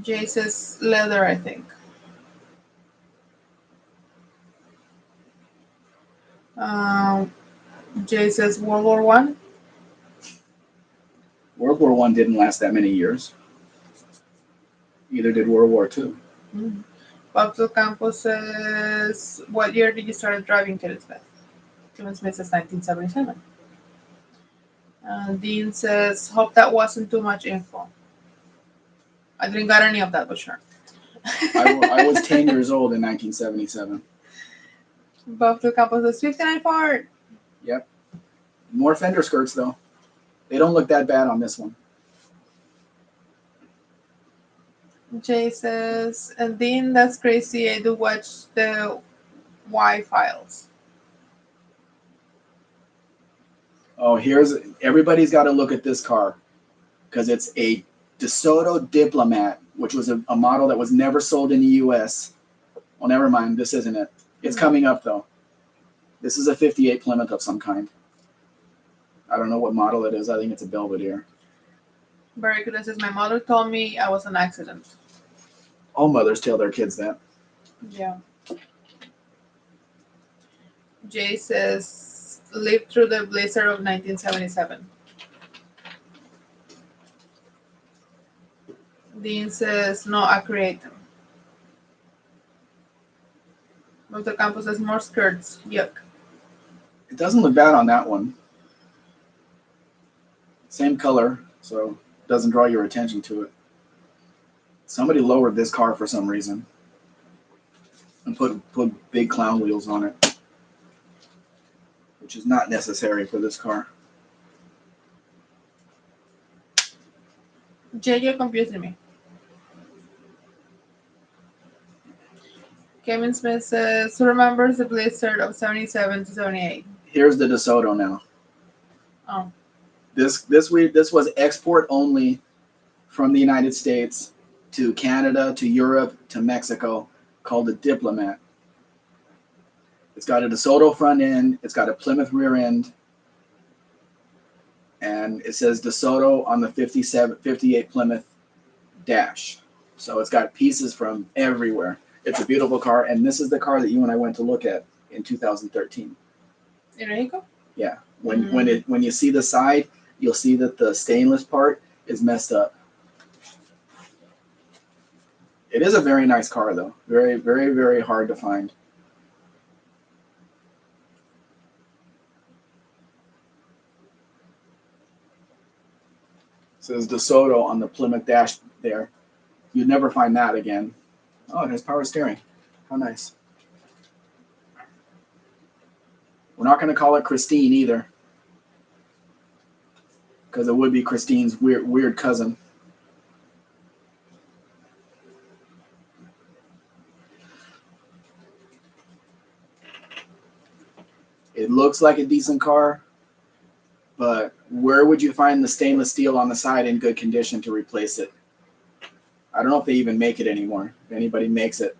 Jay says leather, I think. Um, Jay says World War One. World War I didn't last that many years. Neither did World War II. Mm-hmm. Pablo Campos says, what year did you start driving, Kevin Smith? Kevin Smith says 1977. Dean says, hope that wasn't too much info. I didn't got any of that, but sure. I was 10 years old in 1977. Pablo Campos says 59 Ford. Yep. More fender skirts, though. They don't look that bad on this one. Jay says, and Dean, that's crazy. I do watch the Y files. Oh, everybody's got to look at this car because it's a DeSoto Diplomat, which was a model that was never sold in the U.S. Well, never mind. This isn't it. It's coming up, though. This is a 58 Plymouth of some kind. I don't know what model it is. I think it's a Belvedere. Barracuda says, my mother told me I was an accident. All mothers tell their kids that. Yeah. Jay says, lived through the blizzard of 1977. Dean says, no, I create them. Dr. Campos says, more skirts. Yuck. It doesn't look bad on that one. Same color, so it doesn't draw your attention to it. Somebody lowered this car for some reason and put big clown wheels on it, which is not necessary for this car. Jay, you're confusing me. Kevin Smith says, who remembers the blizzard of 77 to 78? Here's the DeSoto now. Oh. This was export only from the United States to Canada, to Europe, to Mexico, called a Diplomat. It's got a DeSoto front end. It's got a Plymouth rear end. And it says DeSoto on the 58 Plymouth dash. So it's got pieces from everywhere. It's a beautiful car. And this is the car that you and I went to look at in 2013. In Mexico? Yeah. When you see the side, you'll see that the stainless part is messed up. It is a very nice car, though. Very, very, very hard to find. It says DeSoto on the Plymouth dash there. You'd never find that again. Oh, it has power steering. How nice. We're not going to call it Christine either, because it would be Christine's weird cousin. It looks like a decent car, but where would you find the stainless steel on the side in good condition to replace it? I don't know if they even make it anymore. If anybody makes it.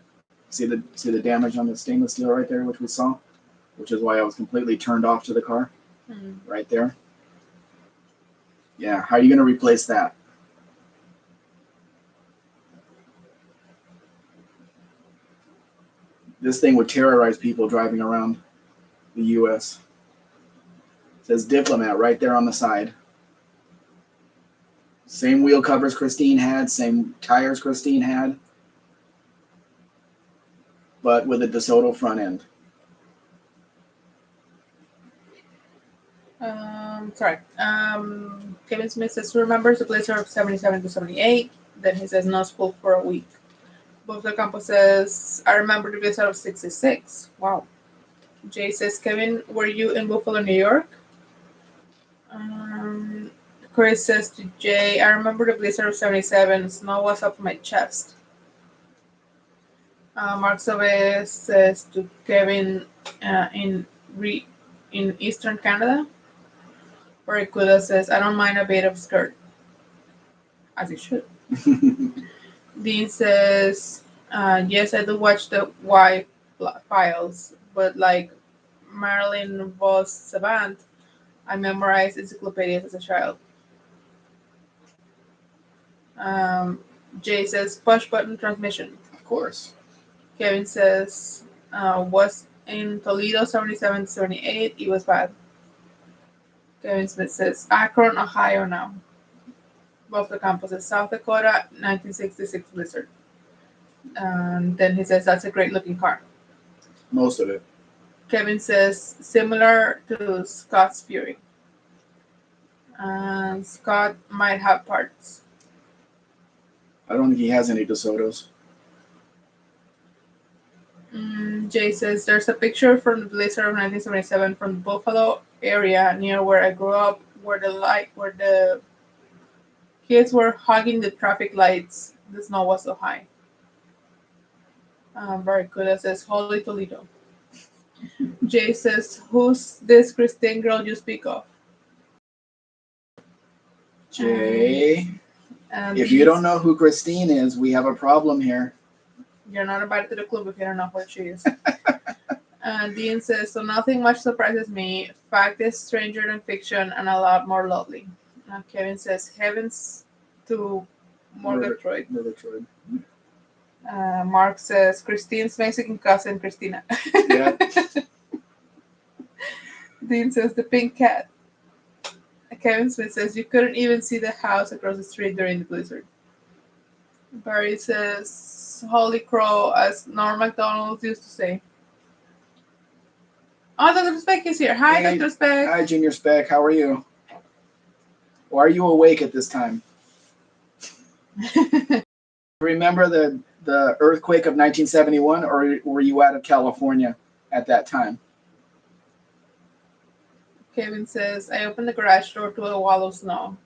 See the damage on the stainless steel right there, which we saw, which is why I was completely turned off to the car. Right there. Yeah, how are you going to replace that? This thing would terrorize people driving around the U.S. It says Diplomat right there on the side. Same wheel covers Christine had, same tires Christine had, but with a DeSoto front end. Sorry. Kevin Smith says he remembers the blizzard of 77 to 78. Then he says no school for a week. Buffalo Campo says, I remember the blizzard of 66. Wow. Jay says, Kevin, were you in Buffalo, New York? Um, Chris says to Jay, I remember the blizzard of 77. Snow was up my chest. Mark Saves says to Kevin in in Eastern Canada. Barracuda says, I don't mind a bit of skirt. As you should. Dean says, yes, I do watch the Y files, but like Marilyn Vos Savant, I memorized encyclopedias as a child. Um, Jay says, push button transmission. Of course. Kevin says, was in Toledo 77 78. It was bad. Kevin Smith says, Akron, Ohio now. Both the campuses, South Dakota, 1966 blizzard. And then he says, that's a great looking car. Most of it. Kevin says, similar to Scott's Fury. And Scott might have parts. I don't think he has any DeSotos. Jay says, there's a picture from the blizzard of 1977 from the Buffalo area near where I grew up, where the kids were hugging the traffic lights. The snow was so high. Barracuda says, Holy Toledo. Jay says, who's this Christine girl you speak of? Jay, And if you don't know who Christine is, we have a problem here. You're not invited to the club if you don't know who she is. Dean says, so nothing much surprises me. Fact is stranger than fiction and a lot more lovely. Kevin says, heavens to Murgatroyd. Murgatroyd. Mark says, Christine's Mexican cousin, Christina. Yeah. Dean says, the pink cat. Kevin Smith says, you couldn't even see the house across the street during the blizzard. Barry says, Holy Crow, as Norm MacDonald used to say. Oh, Dr. Spec is here. Hi, Hey. Dr. Spec. Hi, Junior Spec. How are you? Or are you awake at this time? Remember the earthquake of 1971, or were you out of California at that time? Kevin says, I opened the garage door to a wall of snow.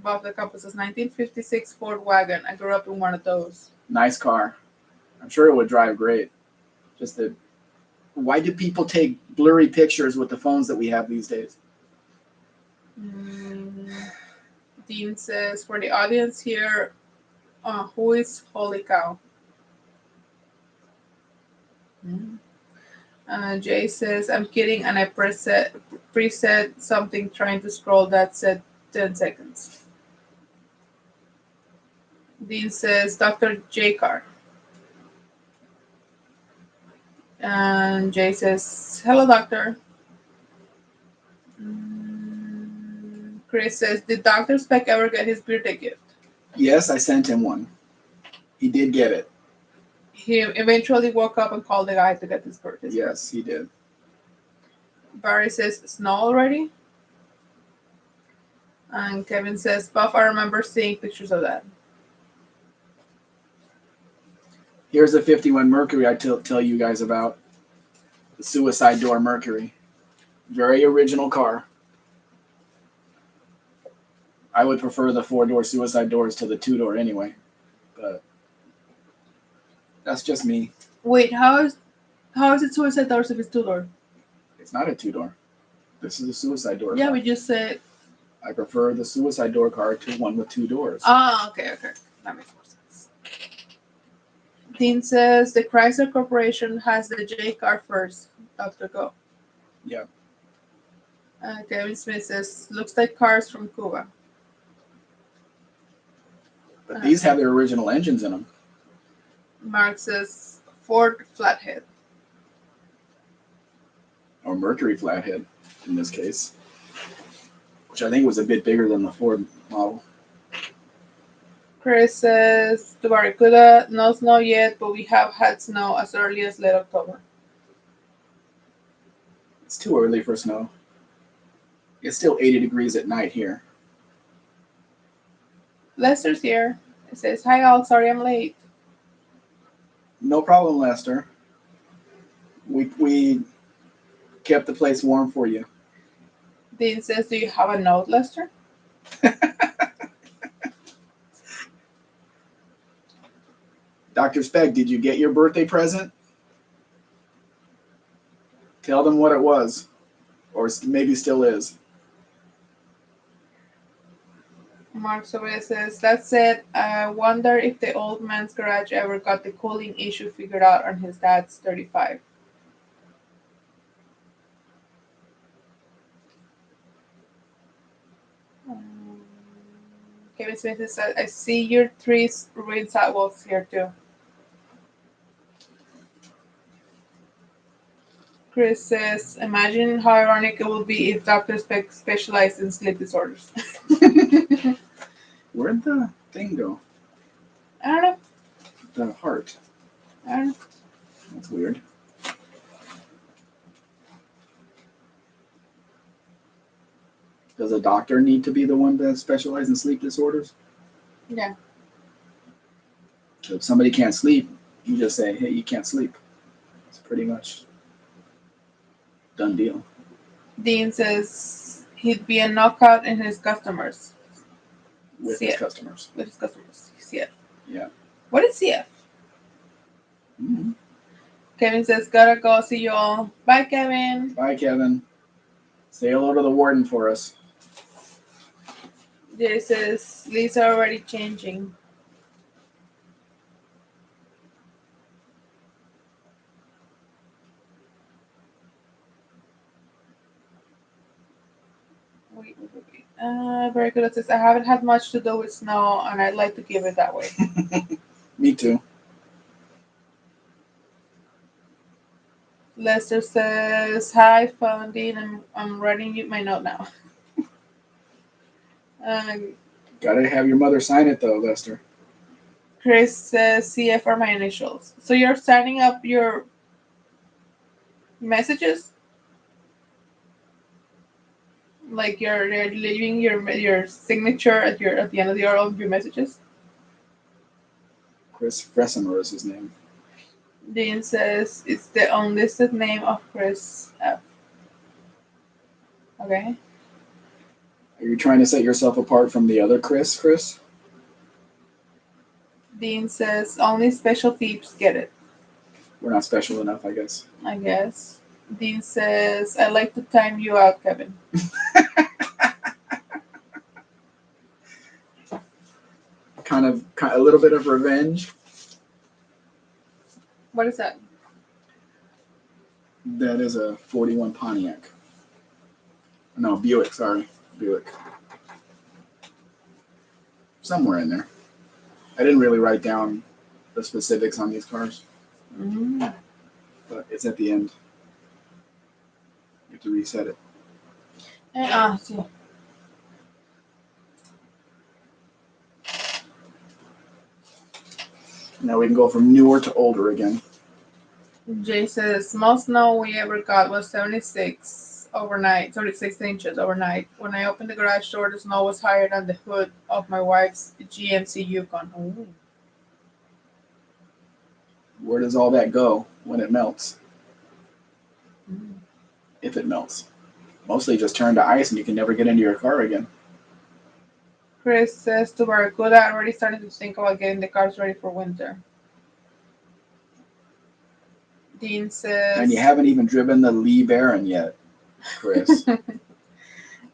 Bob the couple says, 1956 Ford wagon. I grew up in one of those. Nice car. I'm sure it would drive great. Just that, why do people take blurry pictures with the phones that we have these days? Dean says, for the audience here, who is Holy Cow? Jay says, I'm kidding, and I preset something trying to scroll that said 10 seconds. Dean says, Dr. J. Carr. And Jay says, hello, doctor. Chris says, did Dr. Spec ever get his birthday gift? Yes, I sent him one. He did get it. He eventually woke up and called the guy to get his birthday. Yes, he did. Barry says, snow already? And Kevin says, Buff, I remember seeing pictures of that. Here's a 51 Mercury I tell you guys about. The suicide door Mercury. Very original car. I would prefer the 4-door suicide doors to the 2-door anyway. But that's just me. Wait, how is it suicide doors if it's 2-door? It's not a 2-door. This is a suicide door. Yeah, car. we just said. I prefer the suicide door car to one with 2 doors. Oh, okay. That makes more sense. Dean says the Chrysler Corporation has the J car first. Dr. Go. Yeah. Kevin Smith says, looks like cars from Cuba. But these have their original engines in them. Mark says, Ford Flathead. Or Mercury Flathead in this case, which I think was a bit bigger than the Ford model. Chris says, to Barracuda, no snow yet, but we have had snow as early as late October. It's too early for snow. It's still 80 degrees at night here. Lester's here. It says, hi all, sorry I'm late. No problem, Lester. We kept the place warm for you. Dean says, do you have a note, Lester? Dr. Spec, did you get your birthday present? Tell them what it was, or maybe still is. Mark Sobey says, that said, I wonder if the old man's garage ever got the cooling issue figured out on his dad's 35. Kevin Smith says, I see your trees ruined sidewalks here too. Chris says, imagine how ironic it would be if Dr. Spec specialized in sleep disorders. Where'd the thing go? I don't know. The heart. I don't know. That's weird. Does a doctor need to be the one that specializes in sleep disorders? Yeah. So if somebody can't sleep, you just say, hey, you can't sleep. It's pretty much done deal. Dean says he'd be a knockout in his customers. With CF. his customers. With his customers. CF. Yeah. What is CF? Mm-hmm. Kevin says, gotta go. See you all. Bye, Kevin. Bye, Kevin. Say hello to the warden for us. Jay says, Lisa already changing. Wait. Very good. It says, I haven't had much to do with snow, and I'd like to keep it that way. Me too. Lester says, hi, phone Dean. I'm writing you my note now. Gotta have your mother sign it though, Lester. Chris says, CF are my initials. So you're signing up your messages? Like you're leaving your signature at the end of your messages? Chris Fresimer is his name. Dean says it's the unlisted name of Chris F. Okay. Are you trying to set yourself apart from the other Chris? Dean says only special peeps get it. We're not special enough, I guess. I guess. Dean says, I like to time you out, Kevin. kind of a little bit of revenge. What is that? That is a 41 Pontiac. No, Buick, sorry. Buick. Somewhere in there. I didn't really write down the specifics on these cars. Mm-hmm. But it's at the end. You have to reset it. See. Now we can go from newer to older again. Jay says, most snow we ever got was 76 overnight, 36 inches overnight. When I opened the garage door, the snow was higher than the hood of my wife's GMC Yukon. Ooh. Where does all that go when it melts? Mm. If it melts. Mostly just turn to ice and you can never get into your car again. Chris says to Barracuda, I'm already starting to think about getting the cars ready for winter. Dean says... And you haven't even driven the Lee Baron yet, Chris.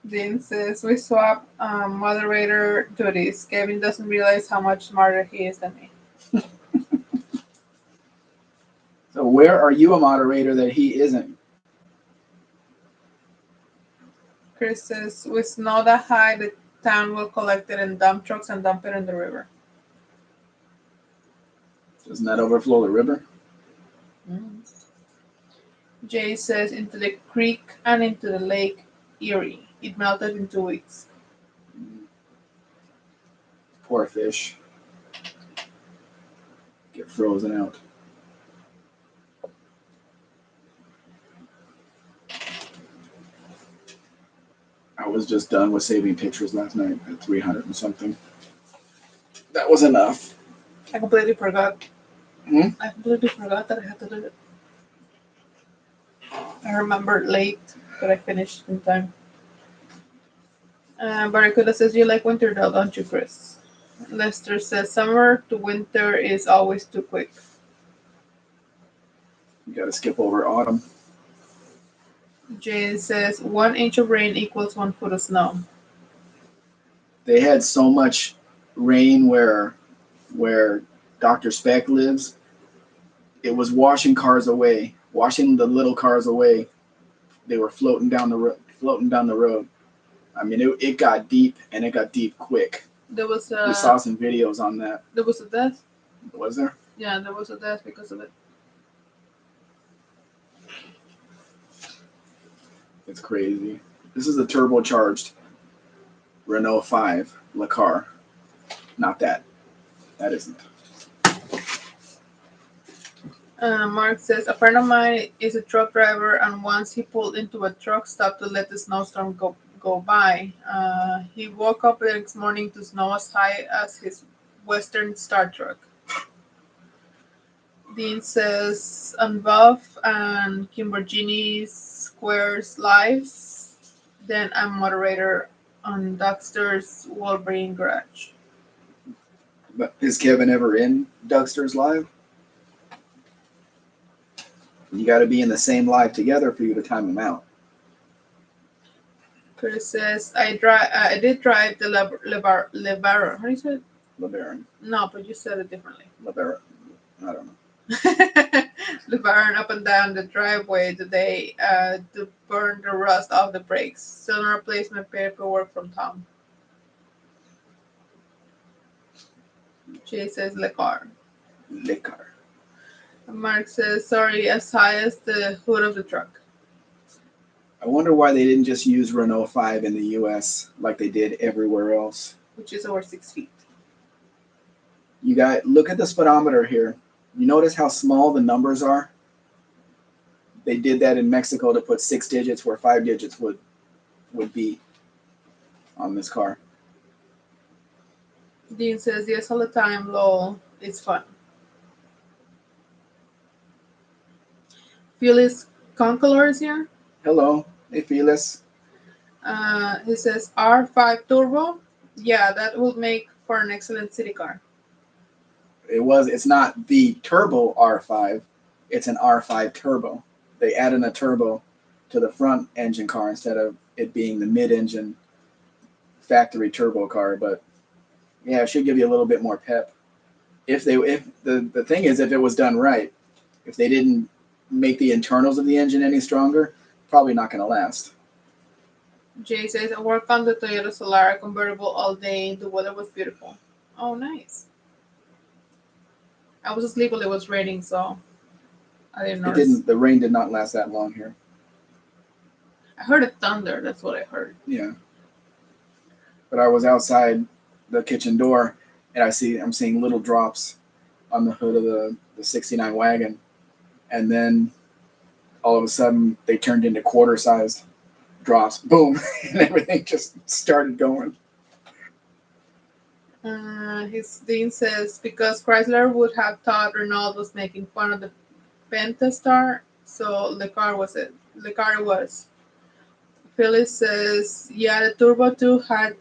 Dean says, we swap moderator duties. Kevin doesn't realize how much smarter he is than me. So where are you a moderator that he isn't? Chris says, with snow that high, the town will collect it in dump trucks and dump it in the river. Doesn't that overflow the river? Jay says into the creek and into the lake Erie. It melted in 2 weeks. Poor fish. Get frozen out. I was just done with saving pictures last night at 300 and something. That was enough. I completely forgot. Hmm? I completely forgot that I had to do it. I remembered late, but I finished in time. Barracuda says you like winter though, don't you, Chris? Lester says summer to winter is always too quick. You got to skip over autumn. Jay says 1 inch of rain equals 1 foot of snow. They had so much rain where Dr. Spec lives. It was washing cars away, washing the little cars away. They were floating down the floating down the road. I mean, it got deep, and it got deep quick. There was We saw some videos on that. there was a death. Was there? Yeah, there was a death because of it. It's crazy. This is a turbocharged Renault 5 Le Car. Not that. That isn't. Mark says a friend of mine is a truck driver, and once he pulled into a truck stop to let the snowstorm go by. He woke up the next morning to snow as high as his Western Star truck. Dean says on Buff and Kimbergini Squares lives. Then I'm moderator on Dexter's Wolverine Garage. But is Kevin ever in Dougster's live? You got to be in the same live together for you to time them out. Chris says I did drive the Lebaro. How do you say it? LeBaron. No, but you said it differently. LeBaron. I don't know. LeBaron up and down the driveway today to burn the rust off the brakes. Cylinder replacement paperwork from Tom. Jay says Le car. Le Car. Mark says sorry as high as the hood of the truck. I wonder why they didn't just use Renault 5 in the U.S. like they did everywhere else. Which is over 6 feet. You got look at the speedometer here. You notice how small the numbers are? They did that in Mexico to put 6 digits where 5 digits would be on this car. Dean says yes all the time, lol. It's fun. Phyllis Concolor is here. Hello. Hey, Felix. He says R5 Turbo. Yeah, that would make for an excellent city car. It's not the turbo R5, it's an R5 turbo. They added a turbo to the front engine car instead of it being the mid-engine factory turbo car. But yeah, it should give you a little bit more pep. If the thing is, if it was done right, if they didn't make the internals of the engine any stronger, probably not going to last. Jay says I worked on the Toyota Solara convertible all day. The weather was beautiful. Oh, nice. I was asleep while it was raining, so I didn't It notice. didn't. The rain did not last that long here. I heard a thunder. That's what I heard. Yeah. But I was outside the kitchen door, and I'm seeing little drops on the hood of the 69 wagon, and then all of a sudden they turned into quarter-sized drops. Boom, and everything just started going. His Dean says because Chrysler would have thought Renault was making fun of the Pentastar, so Le car was it. Le car it was. Phyllis says, yeah, the Turbo 2 had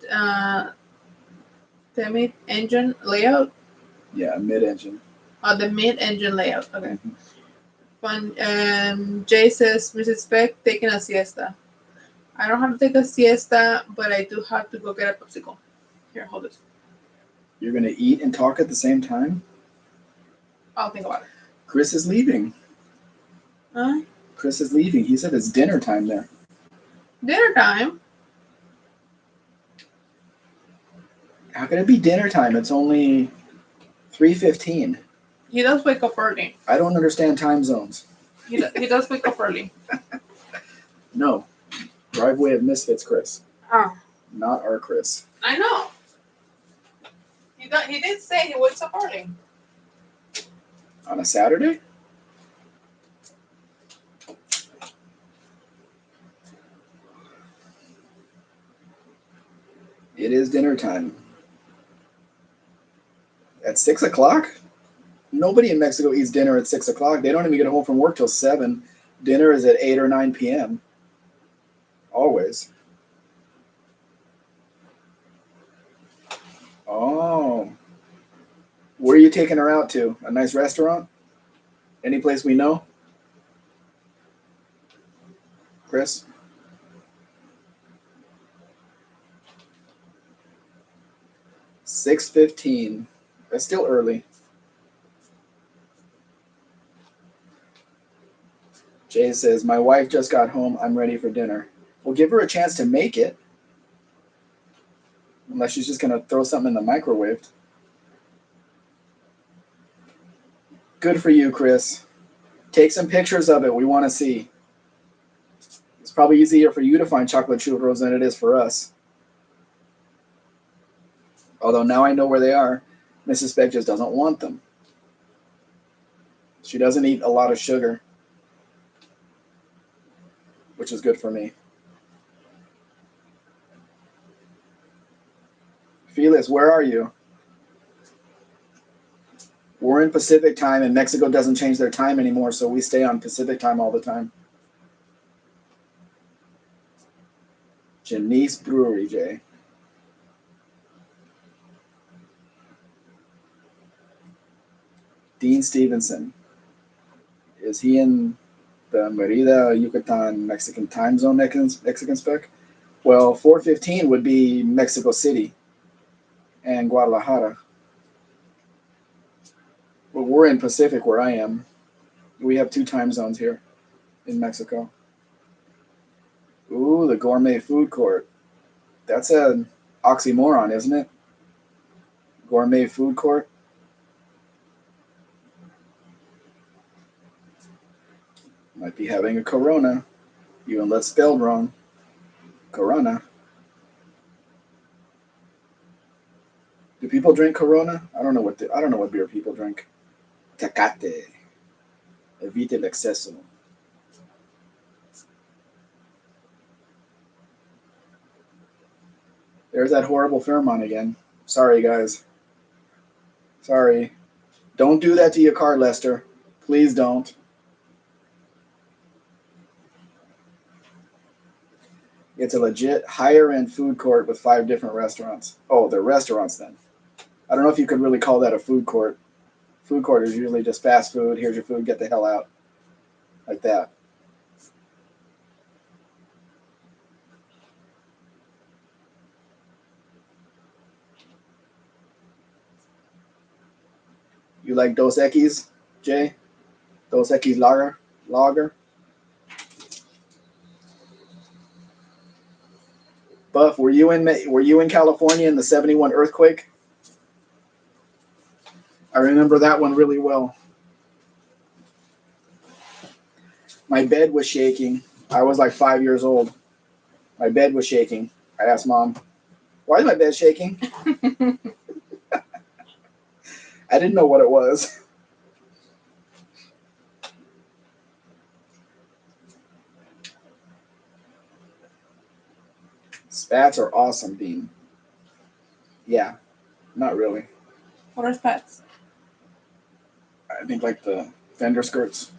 the mid-engine layout. Yeah, mid-engine. The mid-engine layout. Okay. Mhm. Fun. Jay says, Mrs. Spec taking a siesta. I don't have to take a siesta, but I do have to go get a popsicle. Here, hold this. You're gonna eat and talk at the same time? I'll think about it. Chris is leaving. Huh? Chris is leaving. He said it's dinner time there. Dinner time? How can it be dinner time? It's only 3:15. He does wake up early. I don't understand time zones. He does wake up early. No. Driveway of Misfits, Chris. Ah, Not our Chris. I know. He did say he wakes up early. On a Saturday? It is dinner time. At 6 o'clock? Nobody in Mexico eats dinner at 6 o'clock. They don't even get home from work till 7. Dinner is at 8 or 9 p.m. Always. Oh. Where are you taking her out to? A nice restaurant? Any place we know? Chris? 6:15. That's still early. Jay says, my wife just got home. I'm ready for dinner. Well, give her a chance to make it. Unless she's just going to throw something in the microwave. Good for you, Chris. Take some pictures of it. We want to see. It's probably easier for you to find chocolate churros than it is for us. Although now I know where they are. Mrs. Spec just doesn't want them. She doesn't eat a lot of sugar, which is good for me. Felix, where are you? We're in Pacific time, and Mexico doesn't change their time anymore, so we stay on Pacific time all the time. Janice Brewery, Jay. Dean Stevenson. Is he in the Merida, Yucatan, Mexican time zone, Mexican Spec? Well, 4:15 would be Mexico City and Guadalajara. But we're in Pacific where I am. We have 2 time zones here in Mexico. Ooh, the gourmet food court. That's an oxymoron, isn't it? Gourmet food court. Might be having a Corona, even though it's spelled wrong. Corona. Do people drink Corona? I don't know what beer people drink. Tecate. Evite el exceso. There's that horrible Fairmont again. Sorry, guys. Sorry. Don't do that to your car, Lester. Please don't. It's a legit higher end food court with 5 different restaurants. Oh, they're restaurants then. I don't know if you could really call that a food court. Food court is usually just fast food. Here's your food. Get the hell out. Like that. You like Dos Equis, Jay? Dos Equis lager? Lager? Buff, were you in California in the 71 earthquake? I remember that one really well. My bed was shaking. I was like 5 years old. My bed was shaking. I asked Mom, why is my bed shaking? I didn't know what it was. Spats are awesome, Dean. Yeah, not really. What are spats? I think like the fender skirts.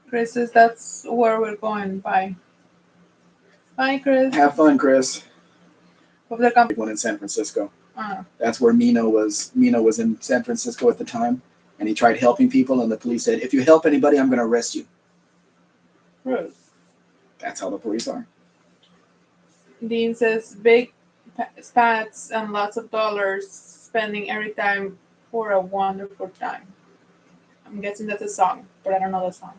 Chris says that's where we're going. Bye. Bye, Chris. Have fun, Chris. Hope they're coming. One in San Francisco. Uh, That's where Mino was. Mino was in San Francisco at the time, and he tried helping people, and the police said, if you help anybody, I'm going to arrest you. Rude. That's how the police are. Dean says big spats and lots of dollars spending every time for a wonderful time. I'm guessing that's a song, but I don't know the song.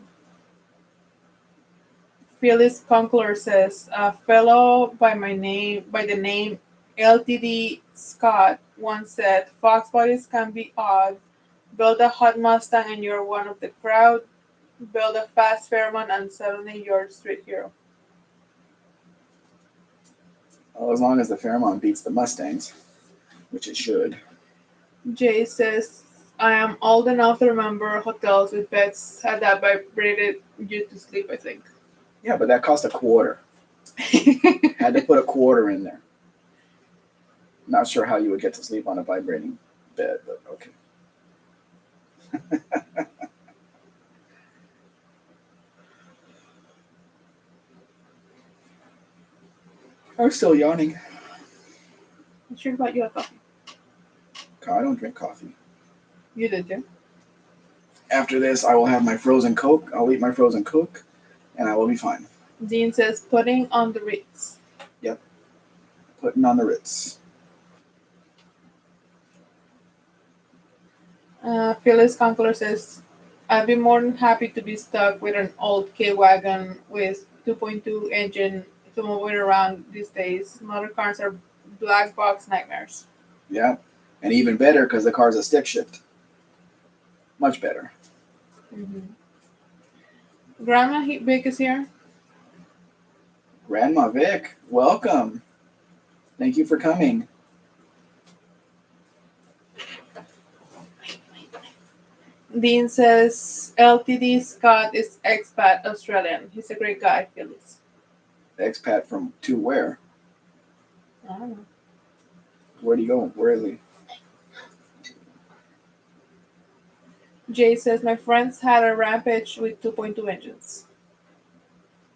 Phyllis Conkler says a fellow by the name LTD Scott once said Fox bodies can be odd, Build a hot Mustang and you're one of the crowd. Build a fast Fairmont and suddenly you're street hero. Well, as long as the Fairmont beats the Mustangs, which it should. Jay says, I am old enough to remember hotels with beds that vibrated you to sleep, I think. Yeah, but that cost a quarter. Had to put a quarter in there. Not sure how you would get to sleep on a vibrating bed, but okay. I'm still yawning. I'm sure about you a coffee. I don't drink coffee. You did too. After this, I will have my frozen Coke. I'll eat my frozen Coke, and I will be fine. Dean says, putting on the Ritz. Yep. Putting on the Ritz. Phyllis Conqueror says, I'd be more than happy to be stuck with an old K-Wagon with 2.2 engine to move it around these days. Motor cars are black box nightmares. Yeah. And even better because the car's a stick shift. Much better. Mm-hmm. Grandma Vic is here. Grandma Vic, welcome. Thank you for coming. Dean says, LTD Scott is expat Australian. He's a great guy, Phyllis. Expat from to where? I don't know. Where'd he go? Where is he? Jay says, my friends had a Rampage with 2.2 engines.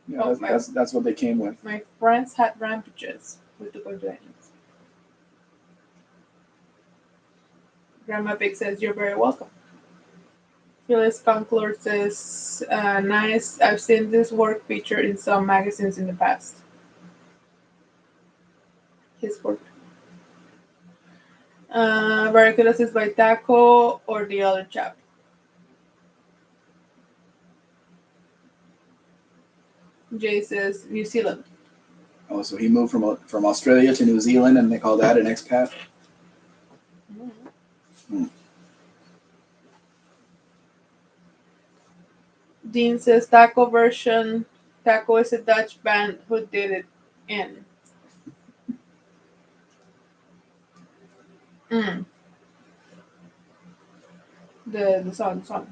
Yeah, that's what they came with. My friends had Rampages with 2.2 engines. Grandma Pig says, you're very welcome. Phyllis Conklor says, nice. I've seen this work featured in some magazines in the past. His work. Barracuda says, by Taco or the other chap. Jay says, New Zealand. Oh, so he moved from Australia to New Zealand, and they call that an expat. Mm-hmm. Dean says Taco version. Taco is a Dutch band who did it in. Mm. The song.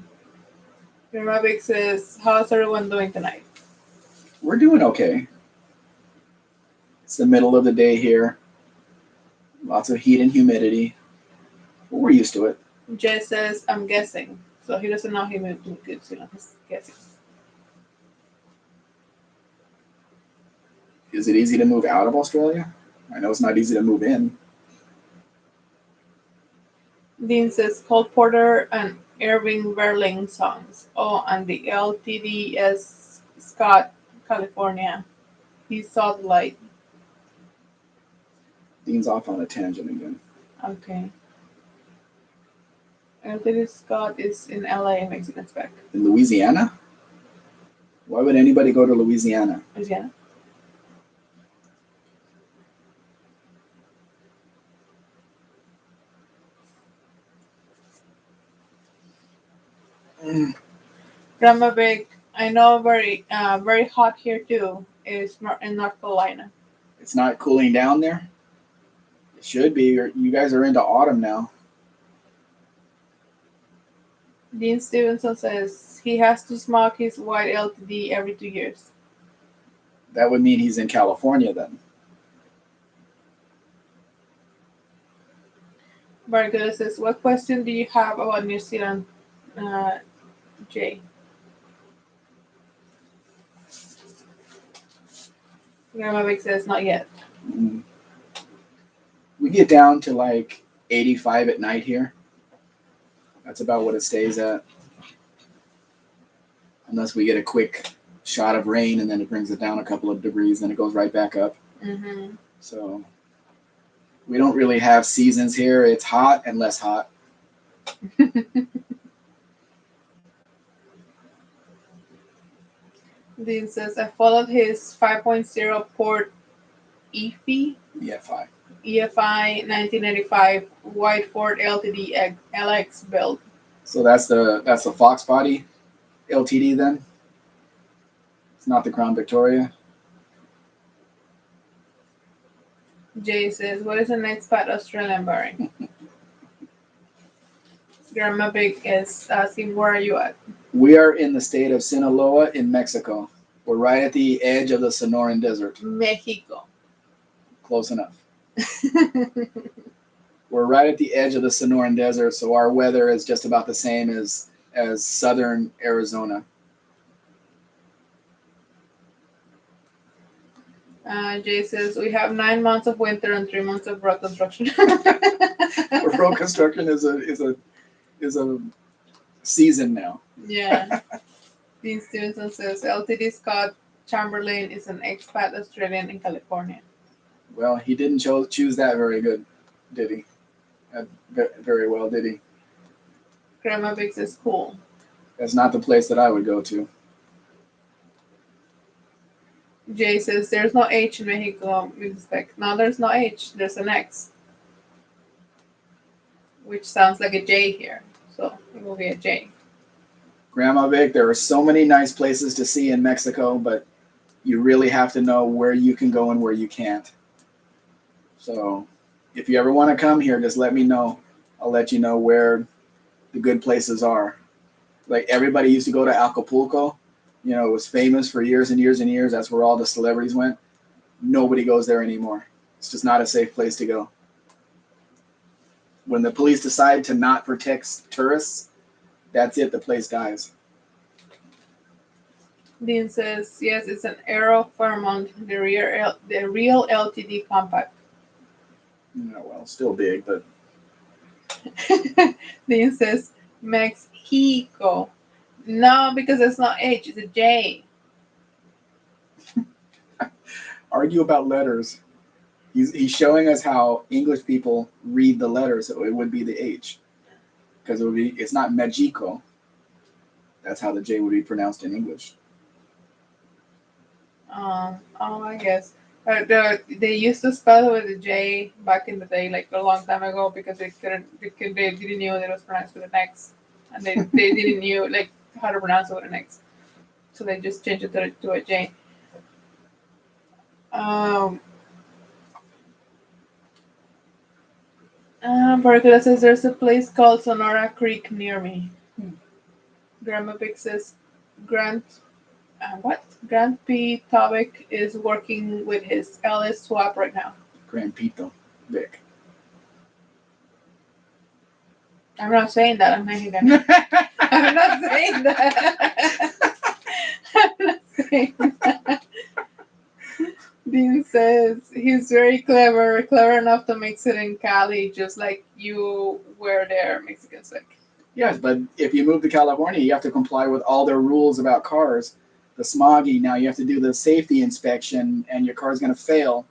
Rabbik says, how's everyone doing tonight? We're doing okay. It's the middle of the day here. Lots of heat and humidity. But we're used to it. Jay says, I'm guessing. So he doesn't know he moved to New Zealand. He's guessing. Is it easy to move out of Australia? I know it's not easy to move in. Dean says, Cole Porter and Irving Berling songs. Oh, and the LTDS Scott, California. He saw the light. Dean's off on a tangent again. Okay. LTD Scott is in LA, Mexican Spec. In Louisiana? Why would anybody go to Louisiana? Louisiana? Grandma Big, I know very hot here too. Is in North Carolina. It's not cooling down there? It should be. You guys are into autumn now. Dean Stevenson says he has to smoke his white LTD every 2 years. That would mean he's in California then. Barguda says, what question do you have about New Zealand, Jay? Grandma Big says, not yet. Mm. We get down to like 85 at night here. That's about what it stays at. Unless we get a quick shot of rain and then it brings it down a couple of degrees, then it goes right back up. Mm-hmm. So we don't really have seasons here. It's hot and less hot. Dean says, I followed his 5.0 port EFI, EFI. EFI 1995 white Ford LTD LX build. So that's the Fox Body LTD then. It's not the Crown Victoria. Jay says, what is the next fat Australian barring? Grandma Big is asking, where are you at? We are in the state of Sinaloa in Mexico. We're right at the edge of the Sonoran Desert. Mexico. Close enough. We're right at the edge of the Sonoran Desert, so our weather is just about the same as southern Arizona. Jay says, we have 9 months of winter and 3 months of road construction. Road construction is a season now. Yeah. Dean Stevenson says, LTD Scott Chamberlain is an expat Australian in California. Well, he didn't choose that very good, did he? Very well, did he? Grandma Big says, cool. That's not the place that I would go to. Jay says, there's no H in Mexico, Mrs. Spec. No, there's no H. There's an X. Which sounds like a J here. So it will be a J. Grandma Vic, there are so many nice places to see in Mexico, but you really have to know where you can go and where you can't. So if you ever want to come here, just let me know. I'll let you know where the good places are. Like everybody used to go to Acapulco. You know, it was famous for years and years and years. That's where all the celebrities went. Nobody goes there anymore. It's just not a safe place to go. When the police decide to not protect tourists, that's it. The place dies. Dean says, yes, it's an Aero Fairmont, the real LTD compact. Yeah, well, still big, but Dean says, Mexico. No, because it's not H, it's a J. argue about letters. He's showing us how English people read the letters, so it would be the H. Because it's not Mexico. That's how the J would be pronounced in English. I guess. They used to spell it with a J back in the day, like a long time ago, because they didn't know that it was pronounced with an X, and they didn't know like how to pronounce it with an X, so they just changed it to a J. Um, Barracuda says there's a place called Sonora Creek near me. Grandma Big says Grant. What? Grant P. Tobic is working with his LS swap right now. Grand Pito, Vic. I'm not saying that. I'm Mexican. I'm not saying that. I'm not saying that. Dean says he's very clever enough to mix it in Cali, just like you were there, Mexican Spec. Yes, but if you move to California, you have to comply with all their rules about cars. The smoggy, now you have to do the safety inspection, and your car's going to fail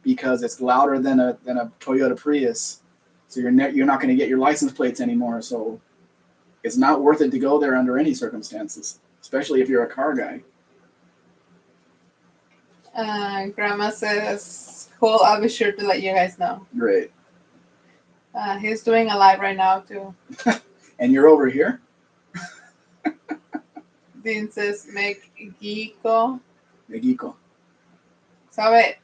because it's louder than a Toyota Prius. So you're not going to get your license plates anymore. So it's not worth it to go there under any circumstances, especially if you're a car guy. Grandma says, cool, I'll be sure to let you guys know. Great. He's doing a live right now, too. And you're over here? Dean says, Mexico. Mexico. Sabe.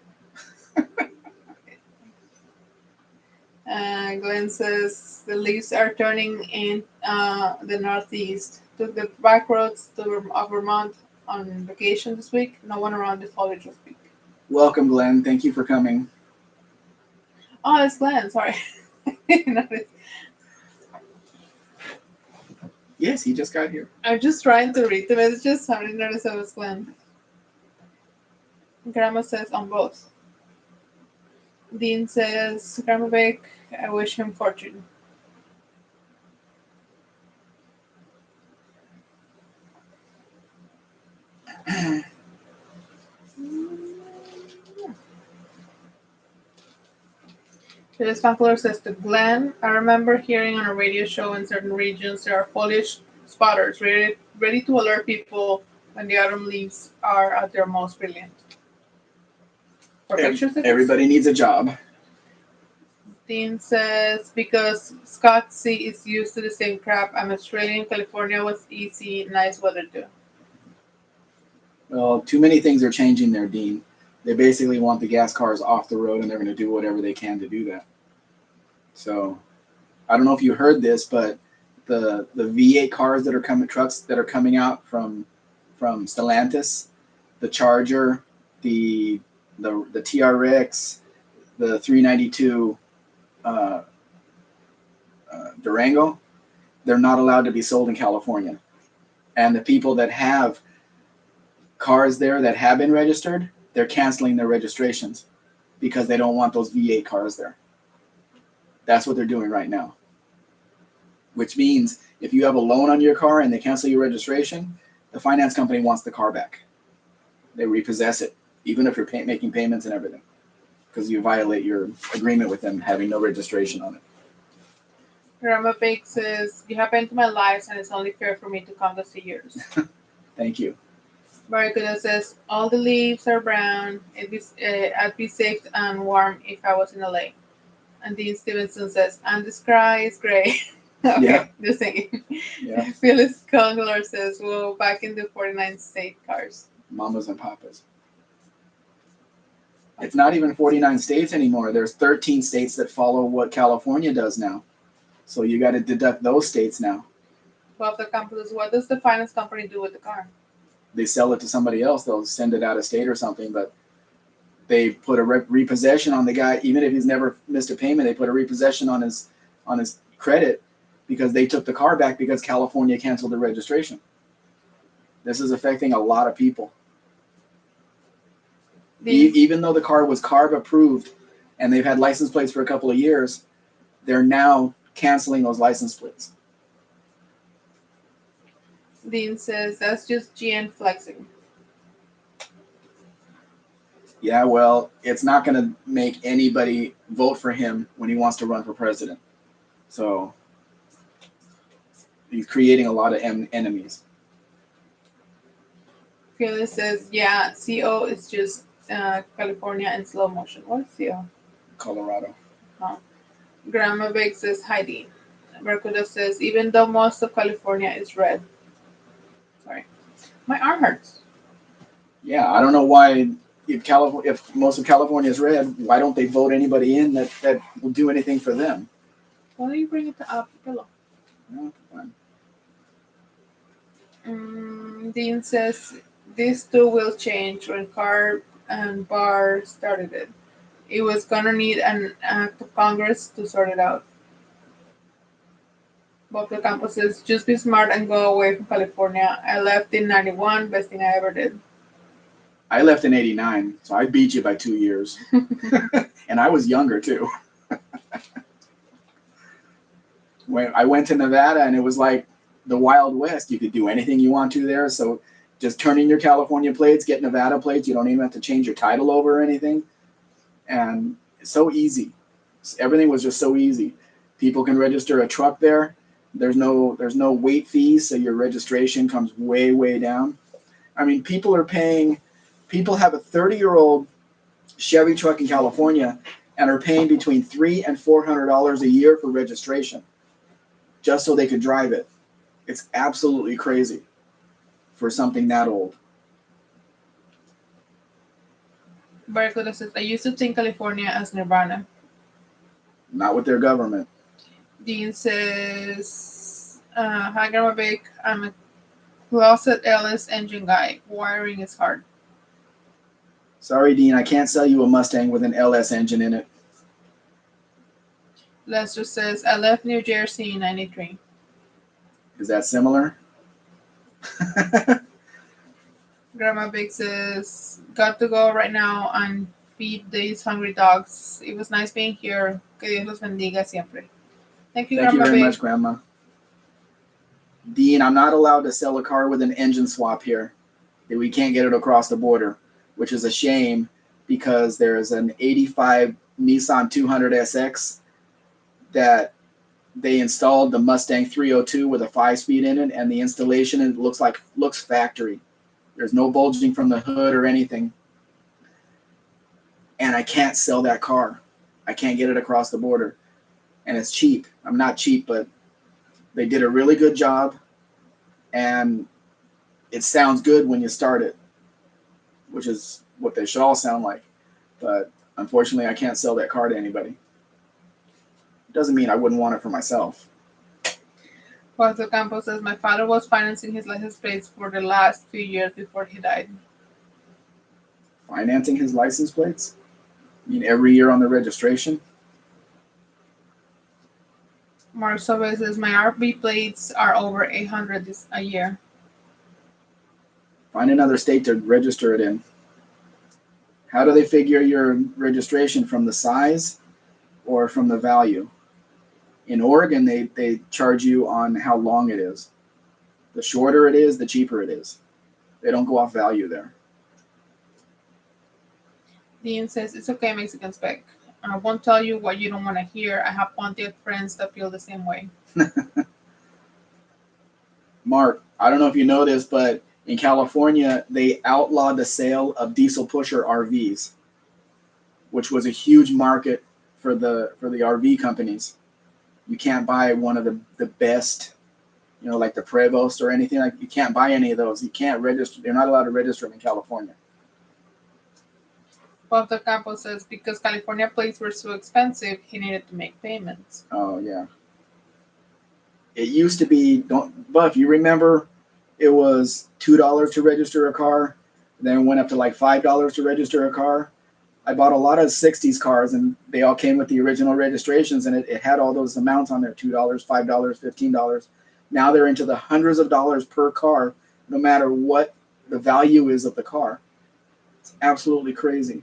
Glenn says the leaves are turning in the northeast. Took the back roads of Vermont on vacation this week. No one around this college this week. Welcome, Glenn. Thank you for coming. Oh, it's Glenn. Sorry. Yes, he just got here. I'm just trying to read the messages. I didn't notice it was Glenn. Grandma says on both. Dean says, Grandma Beck, I wish him fortune. This Fanfuller says to Glenn, I remember hearing on a radio show in certain regions there are foliage spotters ready to alert people when the autumn leaves are at their most brilliant. For pictures, everybody needs a job. Dean says because Scott Sea is used to the same crap. I'm Australian. California was easy, nice weather too. Well, too many things are changing there, Dean. They basically want the gas cars off the road, and they're going to do whatever they can to do that. So I don't know if you heard this, but the V8 cars that are coming, trucks that are coming out from Stellantis, the Charger, the the TRX, the 392 uh, Durango, they're not allowed to be sold in California. And the people that have cars there that have been registered, they're canceling their registrations because they don't want those V8 cars there. That's what they're doing right now. Which means if you have a loan on your car and they cancel your registration, the finance company wants the car back. They repossess it, even if you're making payments and everything, because you violate your agreement with them having no registration on it. Grandma Bake says, you happen to my lives and it's only fair for me to come to see yours. Thank you. Barracuda says, all the leaves are brown. I'd be safe and warm if I was in LA. And Dean Stevenson says, and the sky is gray. Okay, Yeah. just saying. Yeah. Phyllis Kongler says, well, back in the 49 state cars. Mamas and papas. It's not even 49 states anymore. There's 13 states that follow what California does now. So you got to deduct those states now. Well, the campus, what does the finance company do with the car? They sell it to somebody else. They'll send it out of state or something, but they put a repossession on the guy, even if he's never missed a payment. They put a repossession on his credit because they took the car back because California canceled the registration. This is affecting a lot of people. Even though the car was CARB approved and they've had license plates for a couple of years, they're now canceling those license plates. Dean says that's just GN flexing. Yeah, well, it's not going to make anybody vote for him when he wants to run for president. So he's creating a lot of enemies. Phyllis says, yeah, CO is just California in slow motion. What's CO? Colorado. Oh. Grandma Big says, hi Dean. Barracuda says, even though most of California is red. Sorry. My arm hurts. Yeah, I don't know why if most of California is red, why don't they vote anybody in that will do anything for them? Why don't you bring it up the pillow? No, fine. Dean says, this too will change when Carb and Barr started it. It was gonna need an act of Congress to sort it out. Bob the Campos says, just be smart and go away from California. I left in 91, best thing I ever did. I left in 89, so I beat you by 2 years. And I was younger too. When I went to Nevada and it was like the Wild West. You could do anything you want to there. So just turn in your California plates, get Nevada plates. You don't even have to change your title over or anything. And it's so easy. Everything was just so easy. People can register a truck there. There's no wait fees, so your registration comes way down. I mean, people have a 30-year-old Chevy truck in California and are paying between $300 and $400 a year for registration just so they could drive it. It's absolutely crazy for something that old. Barracuda says, I used to think California as Nirvana. Not with their government. Dean says, hi Grandma Big, I'm a closet LS engine guy. Wiring is hard. Sorry, Dean, I can't sell you a Mustang with an LS engine in it. Lester says, I left New Jersey in 93. Is that similar? Grandma Big says, got to go right now and feed these hungry dogs. It was nice being here. Que Dios los bendiga siempre. Thank you, Thank you Grandma very Big. much, Grandma. Dean, I'm not allowed to sell a car with an engine swap here. We can't get it across the border, which is a shame because there's an 85 Nissan 200SX that they installed the Mustang 302 with a 5-speed in it, and the installation it looks factory. There's no bulging from the hood or anything. And I can't sell that car. I can't get it across the border. and it's cheap. I'm not cheap, but they did a really good job, and it sounds good when you start it, which is what they should all sound like. But unfortunately, I can't sell that car to anybody. Doesn't mean I wouldn't want it for myself. Puerto Campo says, my father was financing his license plates for the last few years before he died. Financing his license plates? I mean, every year on the registration? Mark Sobe says, my RV plates are over 800 a year. Find another state to register it in. How do they figure your registration, from the size or from the value? In Oregon, they charge you on how long it is. The shorter it is, the cheaper it is. They don't go off value there. Dean says, it's okay, Mexican Spec. I won't tell you what you don't want to hear. I have plenty of friends that feel the same way. Mark, I don't know if you know this, but in California, they outlawed the sale of diesel pusher RVs, which was a huge market for the RV companies. You can't buy one of the best, like the Prevost or anything. Like, you can't buy any of those. You can't register. They're not allowed to register them in California. Bob the Campo says, because California plates were so expensive, he needed to make payments. Oh yeah. It used to be, Buff, you remember, it was $2 to register a car, then it went up to like $5 to register a car. I bought a lot of 60s cars, and they all came with the original registrations, and it had all those amounts on there: $2, $5, $15. Now they're into the hundreds of dollars per car, no matter what the value is of the car. It's absolutely crazy.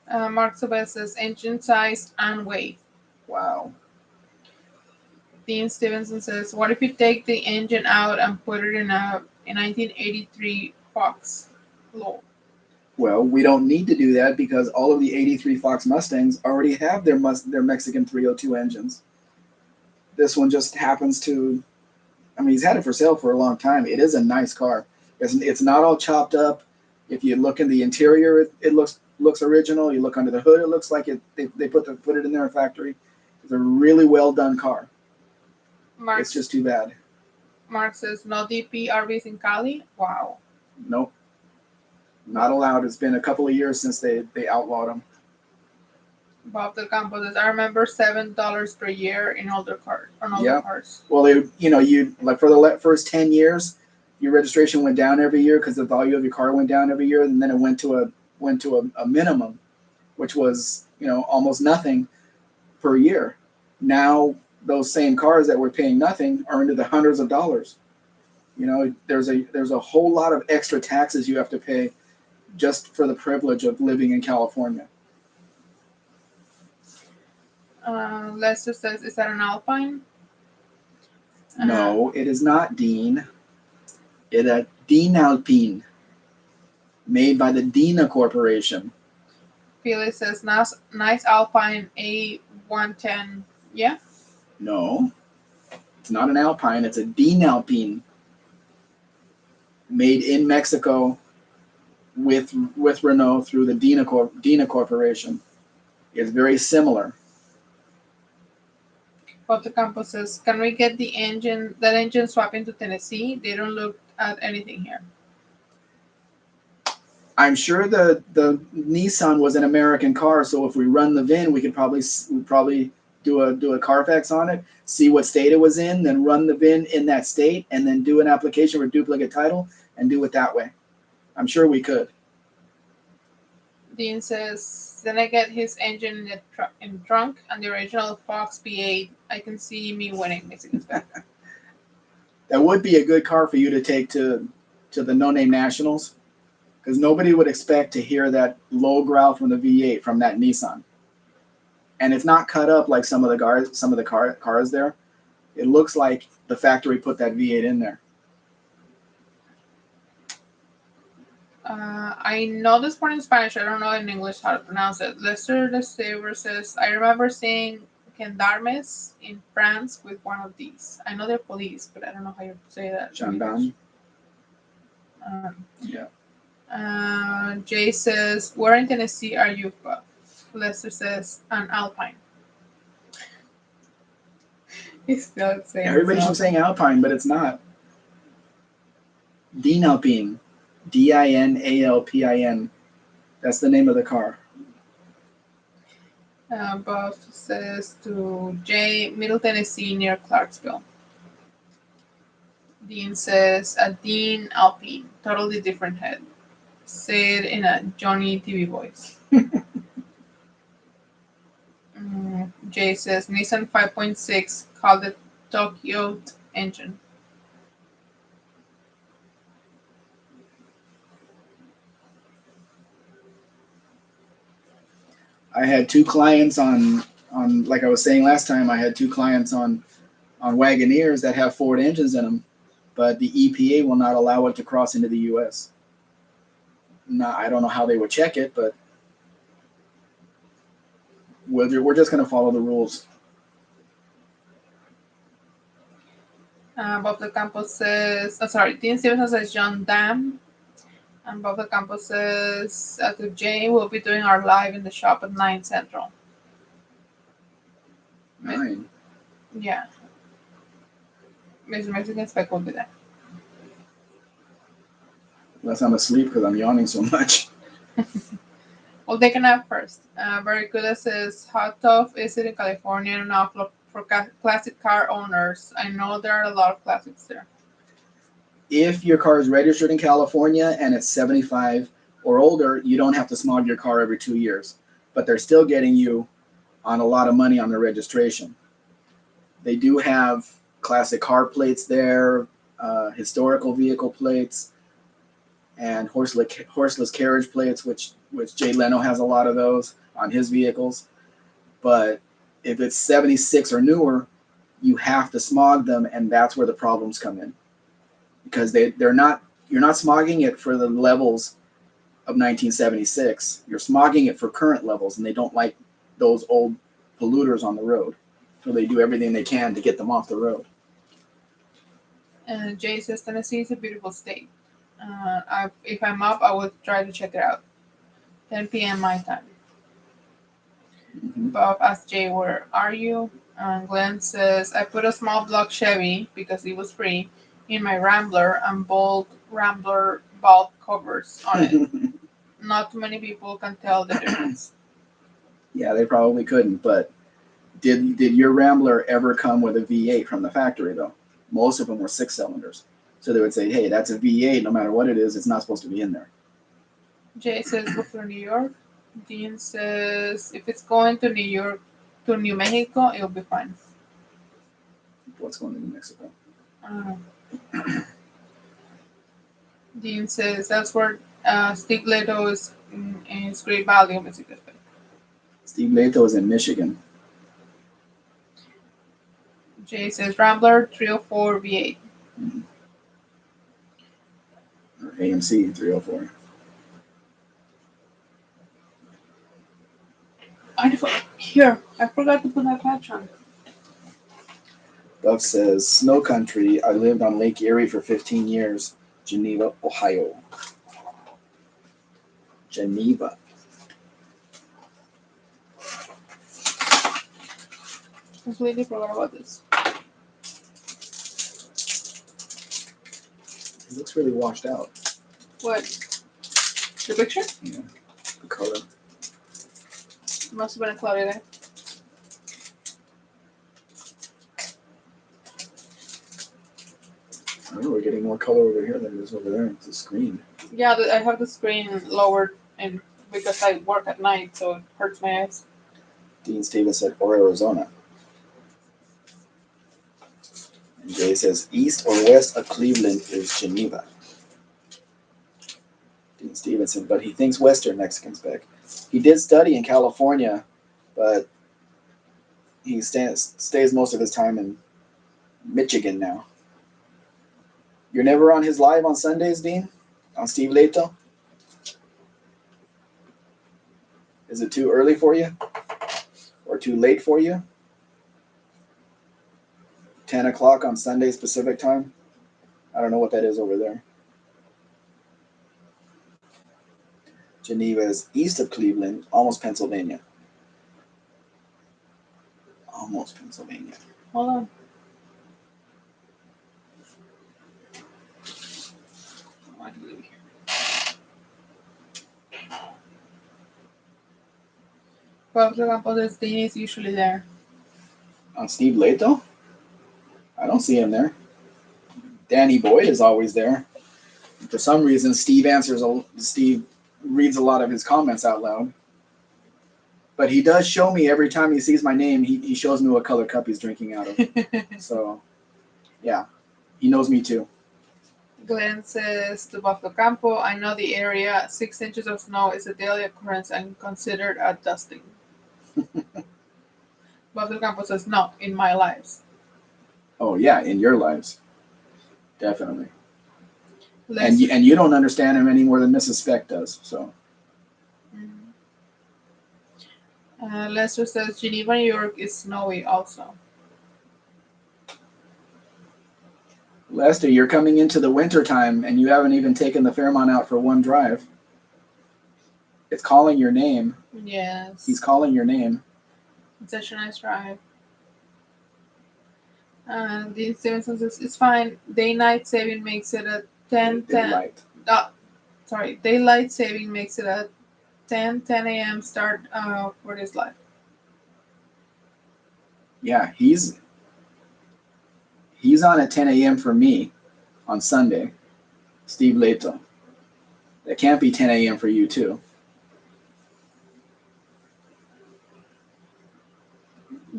Mark Sobe says, engine size and weight. Wow. Dean Stevenson says, what if you take the engine out and put it in a 1983 Fox? Lol. Well, we don't need to do that because all of the '83 Fox Mustangs already have their Mexican 302 engines. This one just happens to. I mean, he's had it for sale for a long time. It is a nice car. It's not all chopped up. If you look in the interior, it looks original. You look under the hood, it looks like they put it in their factory. It's a really well done car. Mark, It's just too bad. Mark says, no DP RVs in Cali? Wow. Nope, not allowed. It's been a couple of years since they outlawed them. Bob Del Campo says, I remember $7 per year in older cars. On older Yeah. cars. Well, you like for the first 10 years, your registration went down every year because the value of your car went down every year, and then it went to a minimum, which was almost nothing per year. Now those same cars that were paying nothing are into the hundreds of dollars. There's a whole lot of extra taxes you have to pay just for the privilege of living in California. Lester says, is that an Alpine? No, it is not, Dean. It is a Dean Alpine, made by the Dina Corporation. Felix says, nice Alpine A110. Yeah? No, it's not an Alpine. It's a Dean Alpine, made in Mexico with Renault through the Dina Corporation. It's very similar. Bob the Campo says, can we get that engine swap into Tennessee? They don't look at anything here. I'm sure the Nissan was an American car, so if we run the VIN, we could probably do a Carfax on it, see what state it was in, then run the VIN in that state, and then do an application for duplicate title and do it that way. I'm sure we could. Dean says, then I get his engine in the trunk and the original Fox V8. I can see me winning Mexican Spec. That would be a good car for you to take to the No Name Nationals, because nobody would expect to hear that low growl from the V8 from that Nissan. And it's not cut up like some of the cars there. It looks like the factory put that V8 in there. I know this part in Spanish. I don't know in English how to pronounce it. Lester the Saver says, I remember seeing gendarmes in France with one of these. I know they're police, but I don't know how you say that. Gendarme. Um, Yeah. Jay says, where in Tennessee are you from? Lester says an Alpine. He's still saying it's Everybody keeps saying Alpine, but it's not. Dinalpine. Dinalpin. That's the name of the car. Buff says to Jay, Middle Tennessee near Clarksville. Dean says a Dean Alpine, totally different head. Said in a Johnny TV voice. Jay says Nissan 5.6 called the Tokyo engine. I had two clients on like I was saying last time. I had two clients on Wagoneers that have Ford engines in them, but the EPA will not allow it to cross into the U.S. Now, I don't know how they would check it, but we're just going to follow the rules. Bob the Campos says, sorry, Dean Stevenson says John Dam. And Bob the Campos says, to Jay, we'll be doing our live in the shop at 9 Central. 9. Yeah. Mr. Mexican Spec will be there. Unless I'm asleep because I'm yawning so much. We'll take a nap first. Barracuda says, how tough is it in California and outlook for classic car owners? I know there are a lot of classics there. If your car is registered in California and it's 75 or older, you don't have to smog your car every 2 years. But they're still getting you on a lot of money on their registration. They do have classic car plates there, historical vehicle plates, and horseless carriage plates, which Jay Leno has a lot of those on his vehicles. But if it's 76 or newer, you have to smog them, and that's where the problems come in. Because you're not smogging it for the levels of 1976. You're smogging it for current levels, and they don't like those old polluters on the road. So they do everything they can to get them off the road. And Jay says Tennessee is a beautiful state. If I'm up, I will try to check it out. 10 p.m. my time. Mm-hmm. Bob asks Jay, where are you? And Glenn says, I put a small block Chevy, because it was free, in my Rambler and bold Rambler bulb covers on it. Not too many people can tell the difference. Yeah, they probably couldn't, but did your Rambler ever come with a V8 from the factory, though? Most of them were 6 cylinders. So they would say, hey, that's a V8, no matter what it is, it's not supposed to be in there. Jay says, go for New York. Dean says, if it's going to New York, to New Mexico, it'll be fine. What's going to New Mexico? Dean says, that's where Steve Leto is great value, basically. Steve Leto is in Michigan. Jay says, Rambler 304 V8. Mm-hmm. Or AMC 304. I forgot to put my patch on. Buck says, Snow Country, I lived on Lake Erie for 15 years. Geneva, Ohio. Geneva. Completely forgot about this. It looks really washed out. What? The picture? Yeah, the color. Must have been a cloudy day. I don't know, we're getting more color over here than it is over there. It's a screen. Yeah, I have the screen lowered and because I work at night, so it hurts my eyes. Dean Stevens said, or Arizona. And Jay says, east or west of Cleveland is Geneva. Dean Stevenson, but he thinks Western Mexican Spec. He did study in California, but he stays most of his time in Michigan now. You're never on his live on Sundays, Dean? On Steve Leto? Is it too early for you? Or too late for you? 10 o'clock on Sunday Pacific time? I don't know what that is over there. Geneva is east of Cleveland, almost Pennsylvania. almost Pennsylvania. Hold on. Oh, I can leave it here. Pueblo Campos, Dean is usually there. On Steve Leto? I don't see him there. Danny Boyd is always there. For some reason, Steve reads a lot of his comments out loud. But he does show me every time he sees my name, he shows me what color cup he's drinking out of. So, yeah, he knows me too. Glenn says to Buffalo Campo, I know the area. 6 inches of snow is a daily occurrence and considered a dusting. Buffalo Campo says, no, in my lives. Oh, yeah, in your lives. Definitely. And Lester, you don't understand him any more than Mrs. Spec does. So Lester says, Geneva, New York is snowy also. Lester, you're coming into the winter time and you haven't even taken the Fairmont out for one drive. It's calling your name. Yes. He's calling your name. It's such a nice drive. Dean Stevenson says, it's fine. Day-night saving makes it a 10, 10. Daylight. Daylight saving makes it a 10 a.m. start for his life. Yeah, he's on at 10 a.m. for me on Sunday. Steve Leto. That can't be 10 a.m. for you too.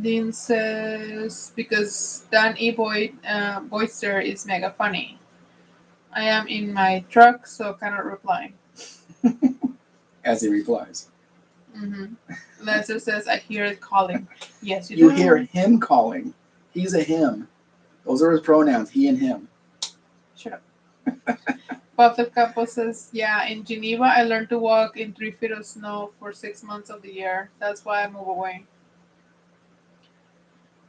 Dean says, because Dan E. Boyster is mega funny. I am in my truck, so cannot reply. As he replies. Mm-hmm. Lester says, I hear it calling. Yes, you You do. hear him calling. He's a him. Those are his pronouns, he and him. Shut up. Bob the couple says, yeah, in Geneva, I learned to walk in 3 feet of snow for 6 months of the year. That's why I move away.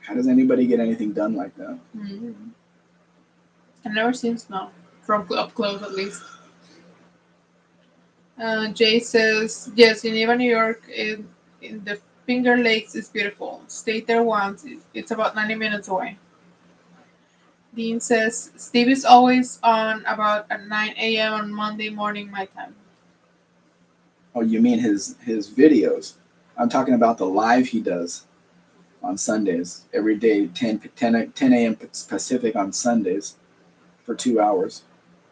How does anybody get anything done like that? Mm-hmm. I've never seen snow, from up close at least. Jay says, yes, Geneva, New York, in the Finger Lakes is beautiful. Stayed there once. It's about 90 minutes away. Dean says, Steve is always on about at 9 a.m. on Monday morning, my time. Oh, you mean his videos? I'm talking about the live he does on Sundays. Every day, 10 a.m. Pacific on Sundays for 2 hours.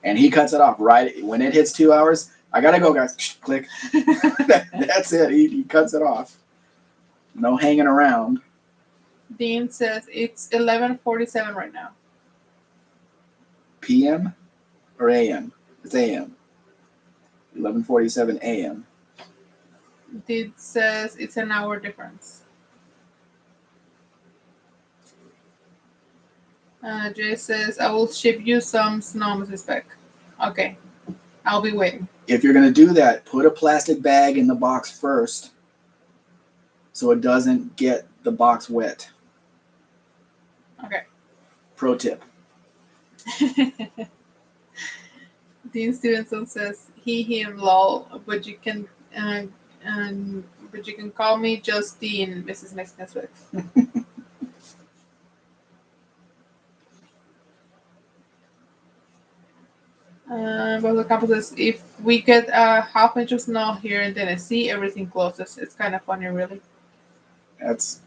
And he cuts it off right when it hits 2 hours. I gotta go, guys. Click. That's it. He cuts it off. No hanging around. Dean says it's 11:47 right now. PM or AM? It's AM. 11:47 AM. Dean says it's an hour difference. Jay says, I will ship you some snow, Mrs. Spec. Okay, I'll be waiting. If you're gonna do that, put a plastic bag in the box first, so it doesn't get the box wet. Okay. Pro tip. Dean Stevenson says, him, lol, but you can, but you can call me just Dean, Mrs. Mexican Spec. But the couple says, if we get a half inch of snow here in Tennessee, everything closes. It's kind of funny, really. That's,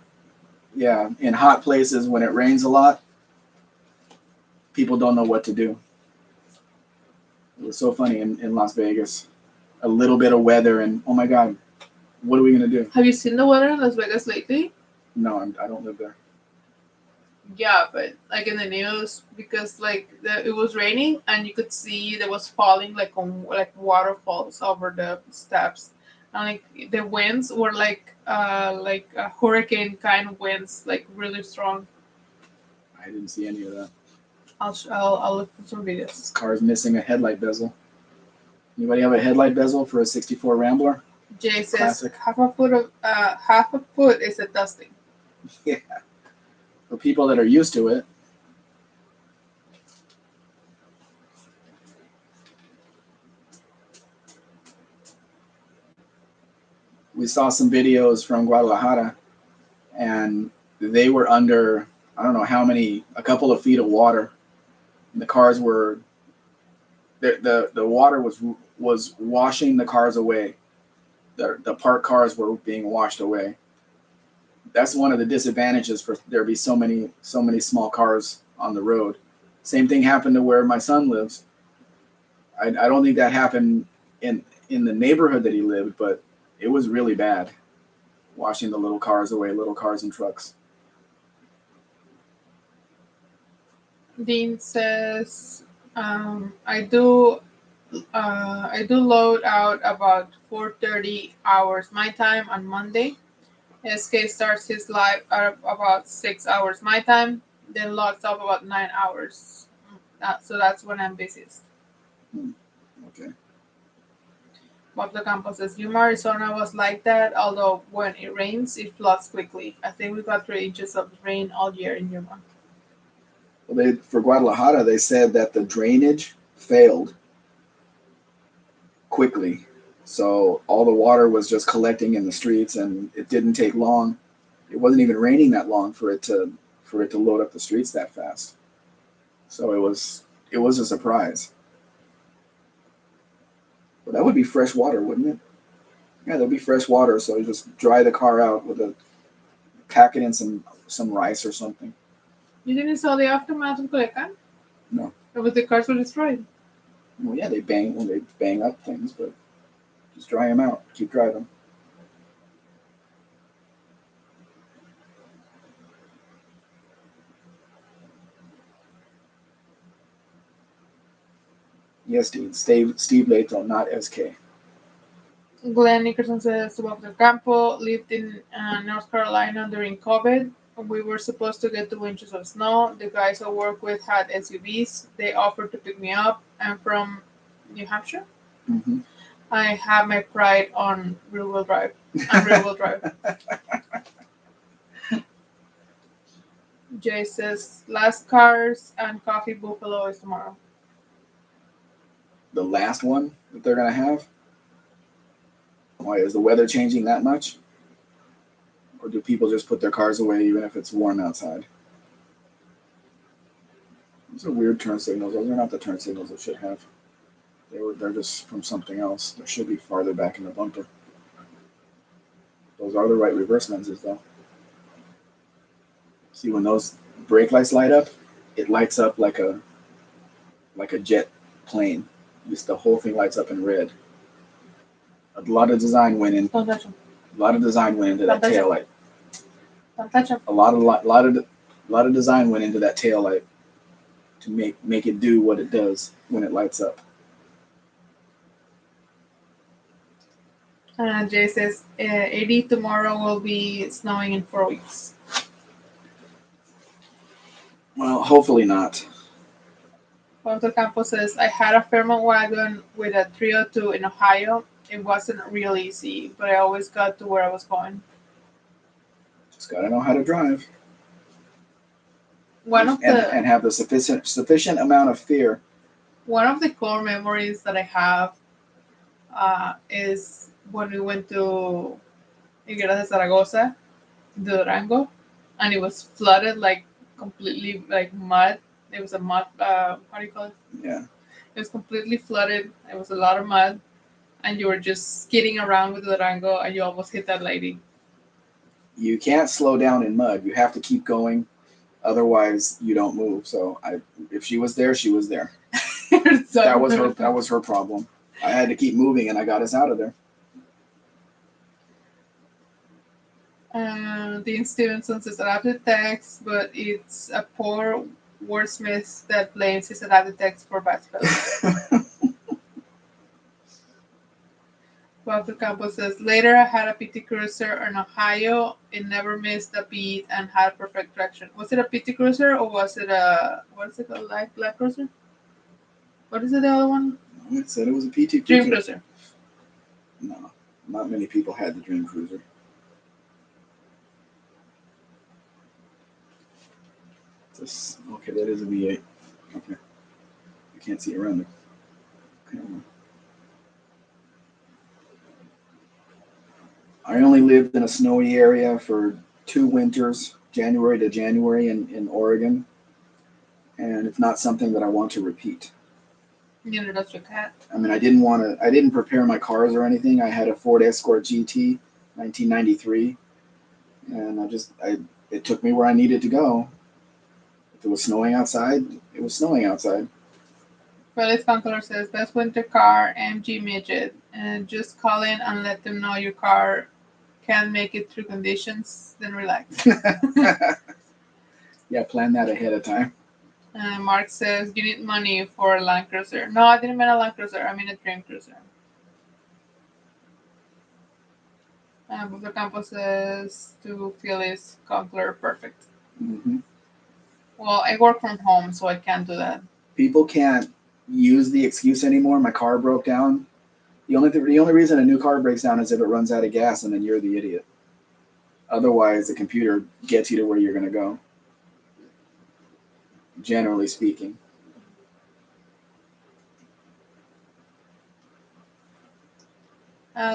yeah, in hot places when it rains a lot, people don't know what to do. It was so funny in Las Vegas. A little bit of weather and, oh my God, what are we going to do? Have you seen the weather in Las Vegas lately? No, I don't live there. Yeah, but like in the news, because it was raining and you could see there was falling like waterfalls over the steps, and like the winds were like a hurricane kind of winds, like really strong. I didn't see any of that. I'll look for some videos. This car's missing a headlight bezel. Anybody have a headlight bezel for a 64 Rambler? Jay says Classic. half a foot is a dusting. Yeah. For people that are used to it. We saw some videos from Guadalajara, and they were under, I don't know how many, a couple of feet of water. And the cars were, the water was washing the cars away. The parked cars were being washed away. That's one of the disadvantages for there be so many small cars on the road. Same thing happened to where my son lives. I don't think that happened in the neighborhood that he lived, but it was really bad, washing the little cars away, little cars and trucks. Dean says, I do load out about 4:30 hours my time on Monday. SK starts his live at about 6 hours my time, then logs off about 9 hours. So that's when I'm busiest. Hmm. Okay. Bob the Campos says, Yuma, Arizona was like that, although when it rains, it floods quickly. I think we got 3 inches of rain all year in Yuma. Well, for Guadalajara, they said that the drainage failed quickly, so all the water was just collecting in the streets, and it didn't take long. It wasn't even raining that long for it to load up the streets that fast. So it was a surprise. But that would be fresh water, wouldn't it? Yeah, there'd be fresh water. So you just dry the car out with a pack it in some rice or something. You didn't saw the aftermath of Culiacan? No. But the cars were destroyed. Well, yeah, they bang up things, but just dry them out. Keep driving. Yes, Dean. Steve Latham, not SK. Glenn Nickerson says, Bob Del Campo lived in North Carolina during COVID. We were supposed to get 2 inches of snow. The guys I work with had SUVs. They offered to pick me up. I'm from New Hampshire. Mm-hmm. I have my pride on rear wheel drive. On rear wheel drive. Jay says, last cars and coffee buffalo is tomorrow. The last one that they're gonna have. Why is the weather changing that much? Or do people just put their cars away even if it's warm outside? Those are weird turn signals. Those are not the turn signals it should have. They're just from something else. They should be farther back in the bumper. Those are the right reverse lenses though. See when those brake lights light up, it lights up like a jet plane. Just the whole thing lights up in red. A lot of design went in. Don't touch them. A lot of design went into that tail light. Don't touch them. A lot of design went into that tail light to make it do what it does when it lights up. Jay says, 80 tomorrow will be snowing in 4 weeks. Well, hopefully not. Walter Campos says, I had a Fairmont wagon with a 302 in Ohio. It wasn't real easy, but I always got to where I was going. Just gotta know how to drive. One of the and have the sufficient amount of fear. One of the core memories that I have is when we went to Higueras de Zaragoza, Durango, and it was flooded like completely like mud. It was a mud. How do you call it? Yeah. It was completely flooded. It was a lot of mud, and you were just skidding around with Durango, and you almost hit that lady. You can't slow down in mud. You have to keep going, otherwise you don't move. So if she was there, she was there. That was her problem. I had to keep moving, and I got us out of there. Dean Stevenson says adapted text, but it's a poor wordsmith that blames his adapted text for bad spelling. Walter Campos says, later I had a PT Cruiser in Ohio. It never missed a beat and had perfect traction. Was it a PT Cruiser or was it what is it called? Light Cruiser? What is it, the other one? It said it was a PT Cruiser. Dream Cruiser. No, not many people had the Dream Cruiser. Okay, that is a V8. Okay. I can't see around it. Okay. I only lived in a snowy area for 2 winters. January to January in Oregon, and it's not something that I want to repeat. Neither does your cat. I mean, I didn't want to. I didn't prepare my cars or anything. I had a Ford Escort GT, 1993, and it took me where I needed to go. If it was snowing outside, it was snowing outside. Felix Conqueror says, best winter car, MG Midget. And just call in and let them know your car can make it through conditions, then relax. Yeah, plan that ahead of time. Mark says, you need money for a Land Cruiser. No, I didn't mean a Land Cruiser. I mean a Dream Cruiser. Victor Campos says, to Felix Conqueror, perfect. Hmm. Well, I work from home, so I can't do that. People can't use the excuse anymore. My car broke down. The only reason a new car breaks down is if it runs out of gas, and then you're the idiot. Otherwise, the computer gets you to where you're going to go. Generally speaking.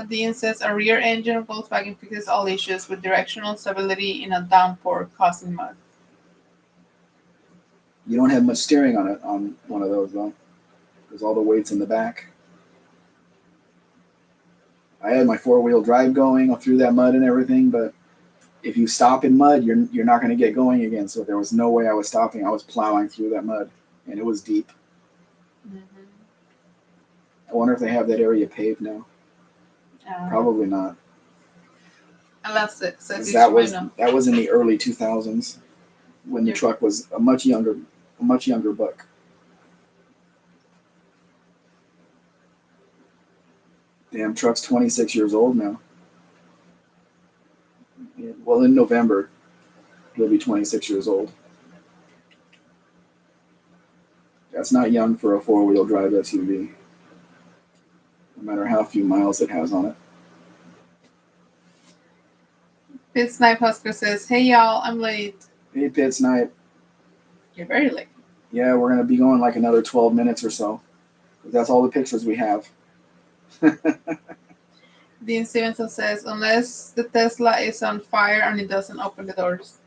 Dean says, a rear engine Volkswagen fixes all issues with directional stability in a downpour causing mud. You don't have much steering on one of those though, because all the weight's in the back. I had my 4-wheel drive going through that mud and everything, but if you stop in mud, you're not going to get going again. So there was no way I was stopping. I was plowing through that mud, and it was deep. Mm-hmm. I wonder if they have that area paved now. Probably not. Unless it says Because you that might was know. that was in the early 2000s when the Yep. truck was a much younger buck. Damn, truck's 26 years old now. Yeah, well, in November, he'll be 26 years old. That's not young for a 4-wheel drive SUV, no matter how few miles it has on it. Pit Snipe Husker says, hey y'all, I'm late. Hey, Pit Snipe. You're very late. Yeah, we're going to be going like another 12 minutes or so. That's all the pictures we have. Dean Stevenson says, unless the Tesla is on fire and it doesn't open the doors.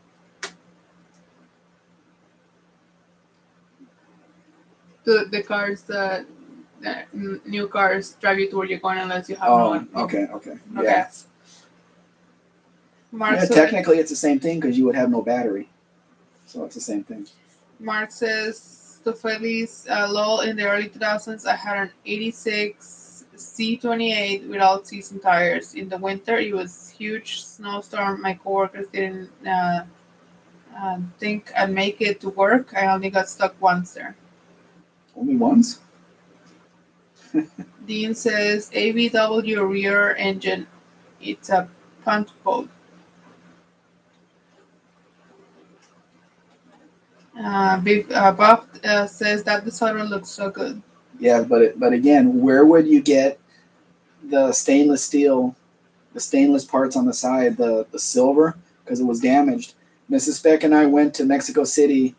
The cars, the new cars drive you to where you're going unless you have okay. no Yeah. gas. Mark Yeah, says, technically it's the same thing because you would have no battery. So it's the same thing. Mark says, to Feliz, low in the early 2000s, I had an 86 C28 with all season tires. In the winter, it was huge snowstorm. My coworkers didn't think I'd make it to work. I only got stuck once there. Only once? Dean says, ABW rear engine. It's a punt boat. Bob says that the solder looks so good. Yeah, but again, where would you get the stainless parts on the side, the silver, because it was damaged. Mrs. Spec and I went to Mexico City,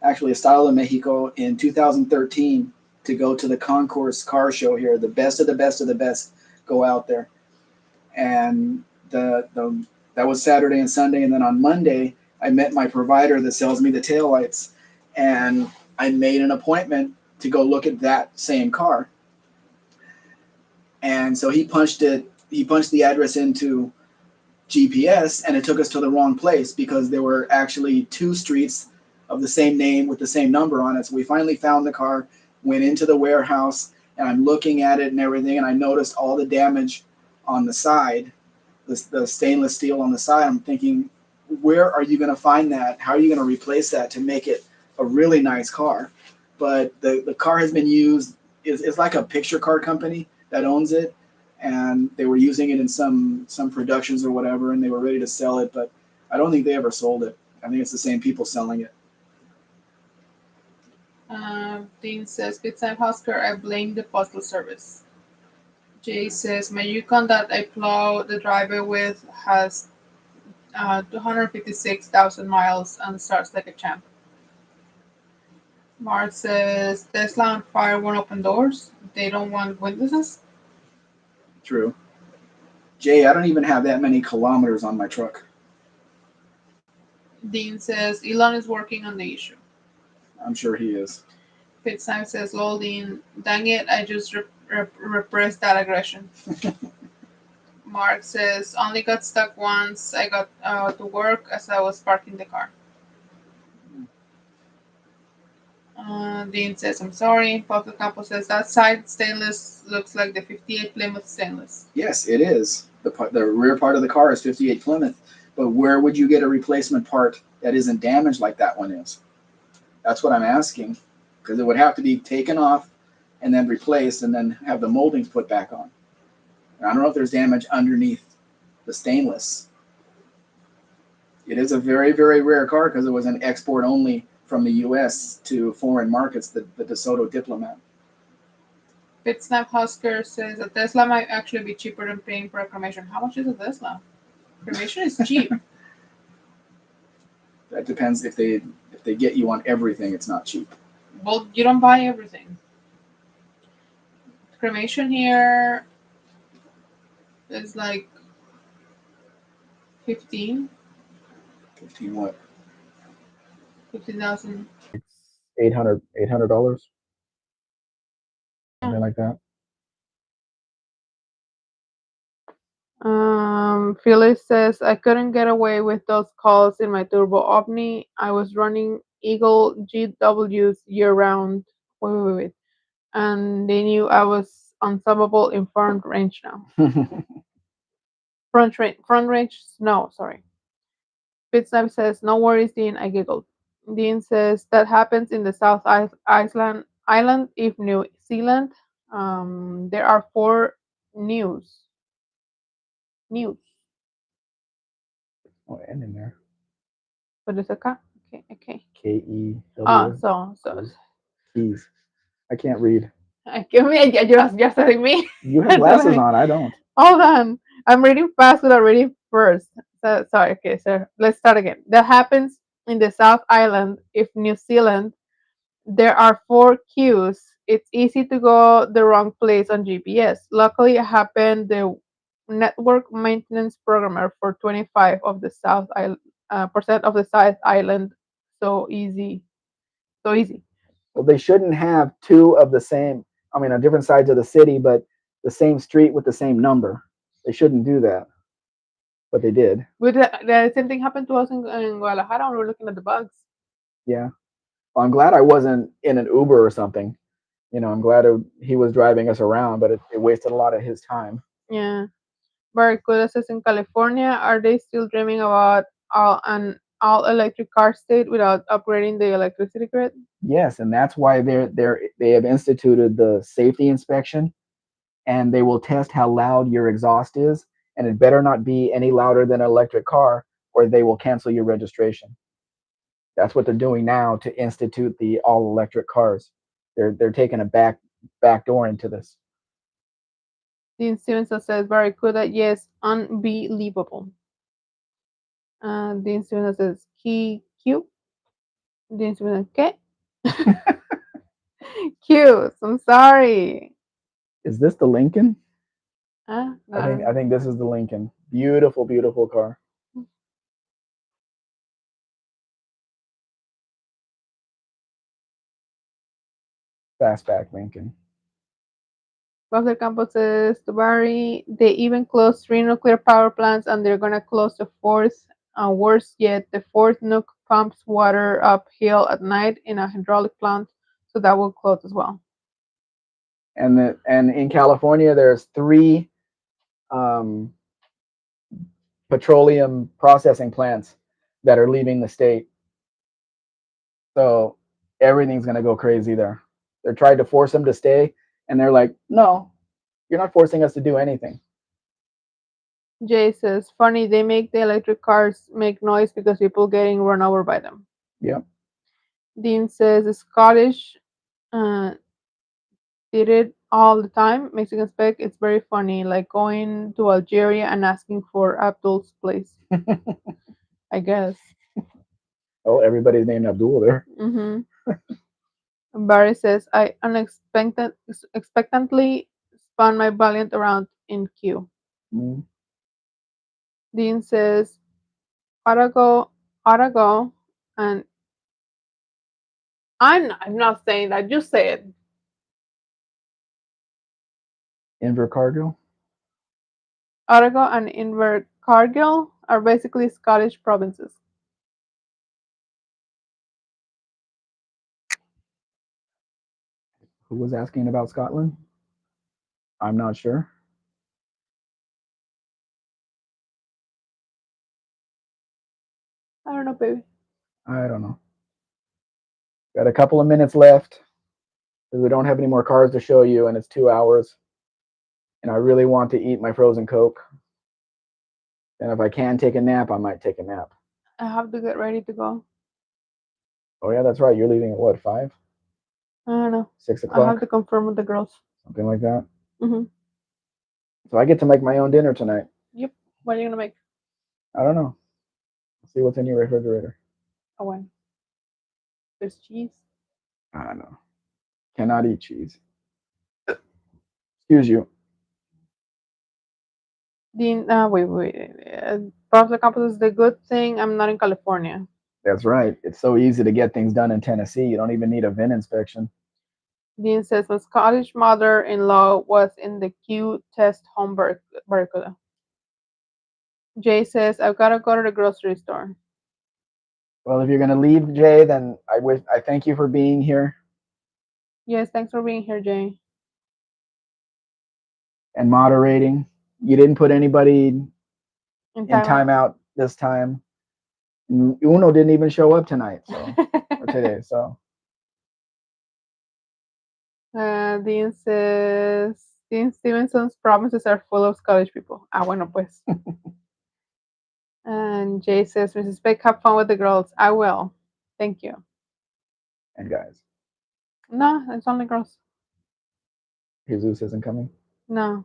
actually Estado de Mexico, in 2013 to go to the Concourse car show here. The best of the best of the best go out there. And that was Saturday and Sunday. And then on Monday, I met my provider that sells me the taillights. And I made an appointment to go look at that same car. And so he punched the address into GPS, and it took us to the wrong place because there were actually 2 streets of the same name with the same number on it. So we finally found the car, went into the warehouse, and I'm looking at it and everything, and I noticed all the damage on the side, the stainless steel on the side. I'm thinking, where are you going to find that? How are you going to replace that to make it a really nice car? But the car has been used. It's like a picture car company that owns it, and they were using it in some productions or whatever, and they were ready to sell it, but I don't think they ever sold it. I think it's the same people selling it. Dean says, Good time, Husker. I blame the postal service. Jay says, my Yukon that I plow the driveway with has 256,000 miles and starts like a champ. Mark says, Tesla on fire won't open doors. They don't want witnesses. True. Jay, I don't even have that many kilometers on my truck. Dean says Elon is working on the issue. I'm sure he is. Fitzhugh says, lol, Dean, dang it, I just repressed that aggression. Mark says, only got stuck once. I got to work as I was parking the car. Dean says, I'm sorry. Pablo Campos says, that side stainless looks like the 58 Plymouth stainless. Yes, it is. The rear part of the car is 58 Plymouth. But where would you get a replacement part that isn't damaged like that one is? That's what I'm asking. Because it would have to be taken off and then replaced and then have the moldings put back on. And I don't know if there's damage underneath the stainless. It is a very, very rare car because it was an export only from the U.S. to foreign markets, the DeSoto Diplomat. Fitsnap Husker says a Tesla might actually be cheaper than paying for a cremation. How much is a Tesla? Cremation is cheap. That depends if they get you on everything, it's not cheap. Well, you don't buy everything. Cremation here is like 15, 15 what? 15,000. It's $800 Yeah. something like that. Phyllis says I couldn't get away with those calls in my Turbo Omni. I was running Eagle GWs year round. Wait. And they knew I was unstoppable in front range now. Front range no, sorry. Fitsnap says, no worries, Dean. I giggled. Dean says that happens in the South Island if New Zealand. There are four news. News. Oh, and in there, What is it? Okay. Ah, KEW so keys. I can't read. give me you're telling me. You have glasses on. I don't. Hold on. I'm reading fast without reading first. Sorry, okay, so let's start again. That happens in the South Island if New Zealand. There are four queues. It's easy to go the wrong place on GPS. Luckily, I happened the network maintenance programmer for 25 of the percent of the South Island. So easy. So easy. Well, they shouldn't have two of the same. I mean, on different sides of the city, but the same street with the same number. They shouldn't do that, but they did. But the same thing happened to us in Guadalajara when we were looking at the bugs. Yeah. Well, I'm glad I wasn't in an Uber or something. I'm glad he was driving us around, but it wasted a lot of his time. Yeah. Barracuda says in California, are they still dreaming about an all electric car state without upgrading the electricity grid? Yes, and that's why they have instituted the safety inspection, and they will test how loud your exhaust is, and it better not be any louder than an electric car, or they will cancel your registration. That's what they're doing now to institute the all electric cars. They're taking a back door into this. Dean Stevenson says Barracuda, yes, unbelievable. Dean Stevenson says key Q. Dean Stevenson, ¿qué? Q. I'm sorry. Is this the Lincoln? I think No. I think this is the Lincoln. Beautiful, beautiful car. Fastback Lincoln. Buffalo Campos says to Barry, they even closed three nuclear power plants and they're gonna close the fourth. Worse yet, the fourth nuke pumps water uphill at night in a hydraulic plant, so that will close as well. And in California, there's three um, petroleum processing plants that are leaving the state. So everything's gonna go crazy there. They're trying to force them to stay, and they're like, "No, you're not forcing us to do anything." Jay says, funny, they make the electric cars make noise because people getting run over by them. Yep. Dean says the Scottish uh, did it all the time. Mexican Spec, it's very funny, like going to Algeria and asking for Abdul's place, I guess. Oh, everybody's named Abdul there. Mm-hmm. Barry says, I expectantly spun my valiant around in queue. Mm. Dean says, Arago, ought to go, and I'm not saying that. You say it. Invercargill. Otago and Invercargill are basically Scottish provinces. Who was asking about Scotland? I'm not sure. I don't know, baby. I don't know. Got a couple of minutes left because we don't have any more cars to show you, and it's 2 hours. And I really want to eat my frozen Coke. And if I can take a nap, I might take a nap. I have to get ready to go. Oh yeah, that's right. You're leaving at what, 5, I don't know. 6 I have o'clock, to confirm with the girls. something like that. Mm-hmm. So I get to make my own dinner tonight. Yep. What are you gonna make? I don't know. See what's in your refrigerator. Oh, when? There's cheese. I don't know. Cannot eat cheese. Excuse you. Wait. Public campus is the good thing. I'm not in California. That's right. It's so easy to get things done in Tennessee. You don't even need a VIN inspection. Dean says my Scottish mother-in-law was in the Q test home Barracuda. Jay says I've got to go to the grocery store. Well, if you're gonna leave, Jay, then I thank you for being here Yes, thanks for being here, Jay. and moderating. You didn't put anybody In in timeout. timeout this time. Uno didn't even show up tonight, so or today. So Dean says Dean Stevenson's provinces are full of Scottish people. Ah, bueno, pues. And Jay says, Mrs. Spec, have fun with the girls. I will. Thank you. and guys, No, it's only girls. Jesus isn't coming. No.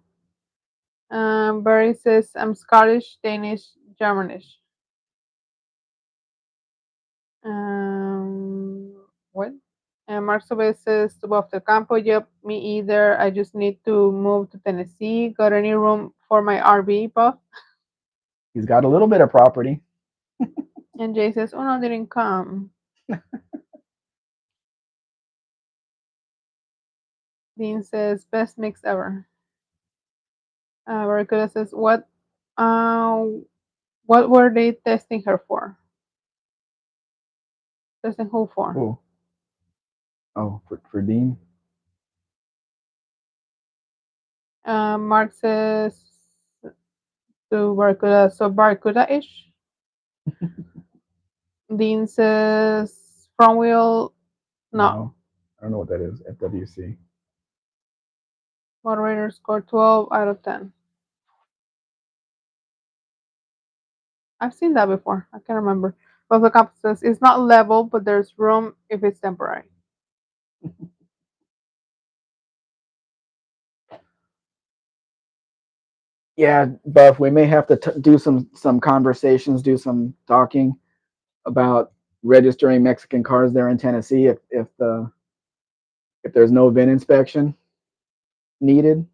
Barry says, I'm Scottish, Danish, Germanish. What? And Mark Sobes says, above the campo, yep, me either. I just need to move to Tennessee. Got any room for my RV, Buff? He's got a little bit of property. And Jay says, oh no, didn't come. Dean says, best mix ever. Barracuda says, what were they testing her for? Testing who for? Who? Oh, for Dean. Mark says to Barracuda, so Barracuda-ish. Dean says front wheel, no. No, I don't know what that is. FWC. Moderator score 12 out of 10. I've seen that before. I can't remember. But the comp says it's not level, but there's room if it's temporary. Yeah, Buff. We may have to do some conversations, do some talking about registering Mexican cars there in Tennessee if there's no VIN inspection needed.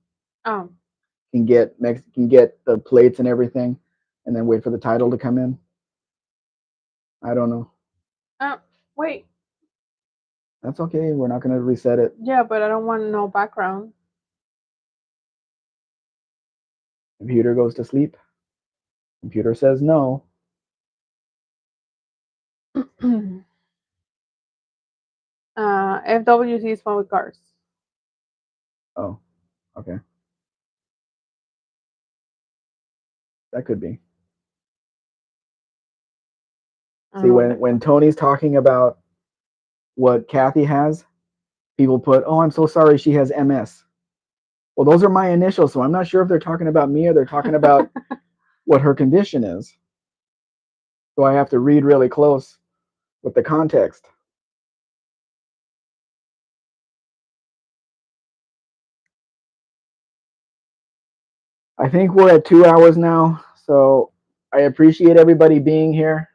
Oh. Can get the plates and everything, and then wait for the title to come in. I don't know. Wait. That's okay. We're not going to reset it. Yeah, but I don't want no background. Computer goes to sleep. Computer says no. FWC is fun with cars. Oh, okay. That could be. See, when Tony's talking about what Kathy has, people put, "Oh, I'm so sorry, she has MS." Well, those are my initials, so I'm not sure if they're talking about me or they're talking about what her condition is. So I have to read really close with the context. I think we're at 2 hours now, so I appreciate everybody being here.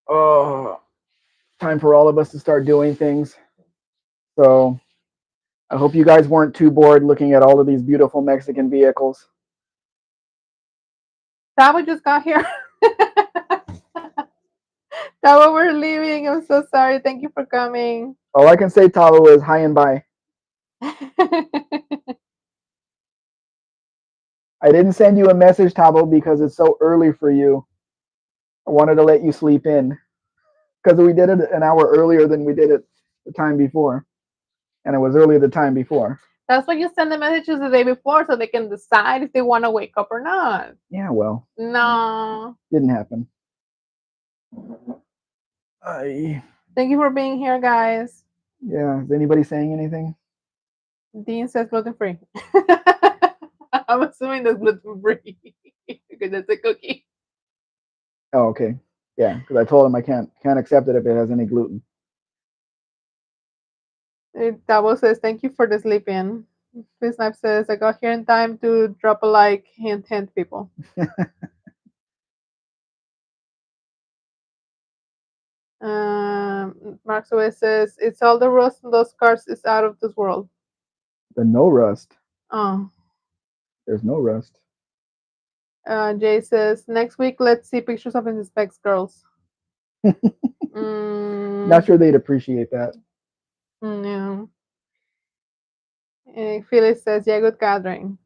Oh, time for all of us to start doing things. So I hope you guys weren't too bored looking at all of these beautiful Mexican vehicles. Sabo just got here. Tabo, we're leaving. I'm so sorry. Thank you for coming. All I can say, Tavo, is hi and bye. I didn't send you a message, Tavo, because it's so early for you. I wanted to let you sleep in because we did it an hour earlier than we did it the time before, and it was early the time before. That's why you send the messages the day before so they can decide if they want to wake up or not. Yeah, well, No. didn't happen. I Thank you for being here, guys. Yeah. Is anybody saying anything? Dean says gluten free. I'm assuming that's gluten free because it's a cookie. Oh, okay. Yeah, because I told him I can't accept it if it has any gluten. Dabo says thank you for the sleep in. Snipe says I got here in time to drop a like. Hint, hint, people. Mark Suez says it's all the rust in those cars is out of this world. The no rust. Oh. There's no rust. Jay says next week let's see pictures of the Specs girls. Not sure they'd appreciate that. No. Phyllis says yeah, good gathering.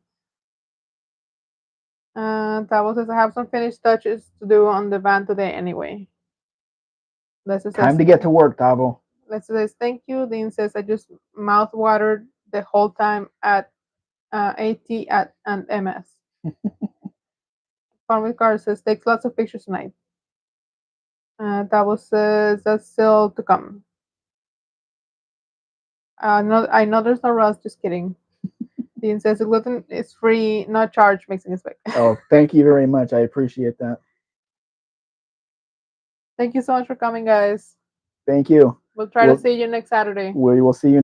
Tabo says I have some finished touches to do on the van today anyway. Lester Time says to get to work, Tavo. Lester says thank you. Dean says I just mouth watered the whole time at AT at and MS. Farm with Car says takes lots of pictures tonight. Tabo says that's still to come. No, I know there's no rust. Just kidding. Dean says the gluten is free, not charged. Makes me expect. Oh, thank you very much. I appreciate that. Thank you so much for coming, guys. Thank you. We'll try to see you next Saturday. We will see you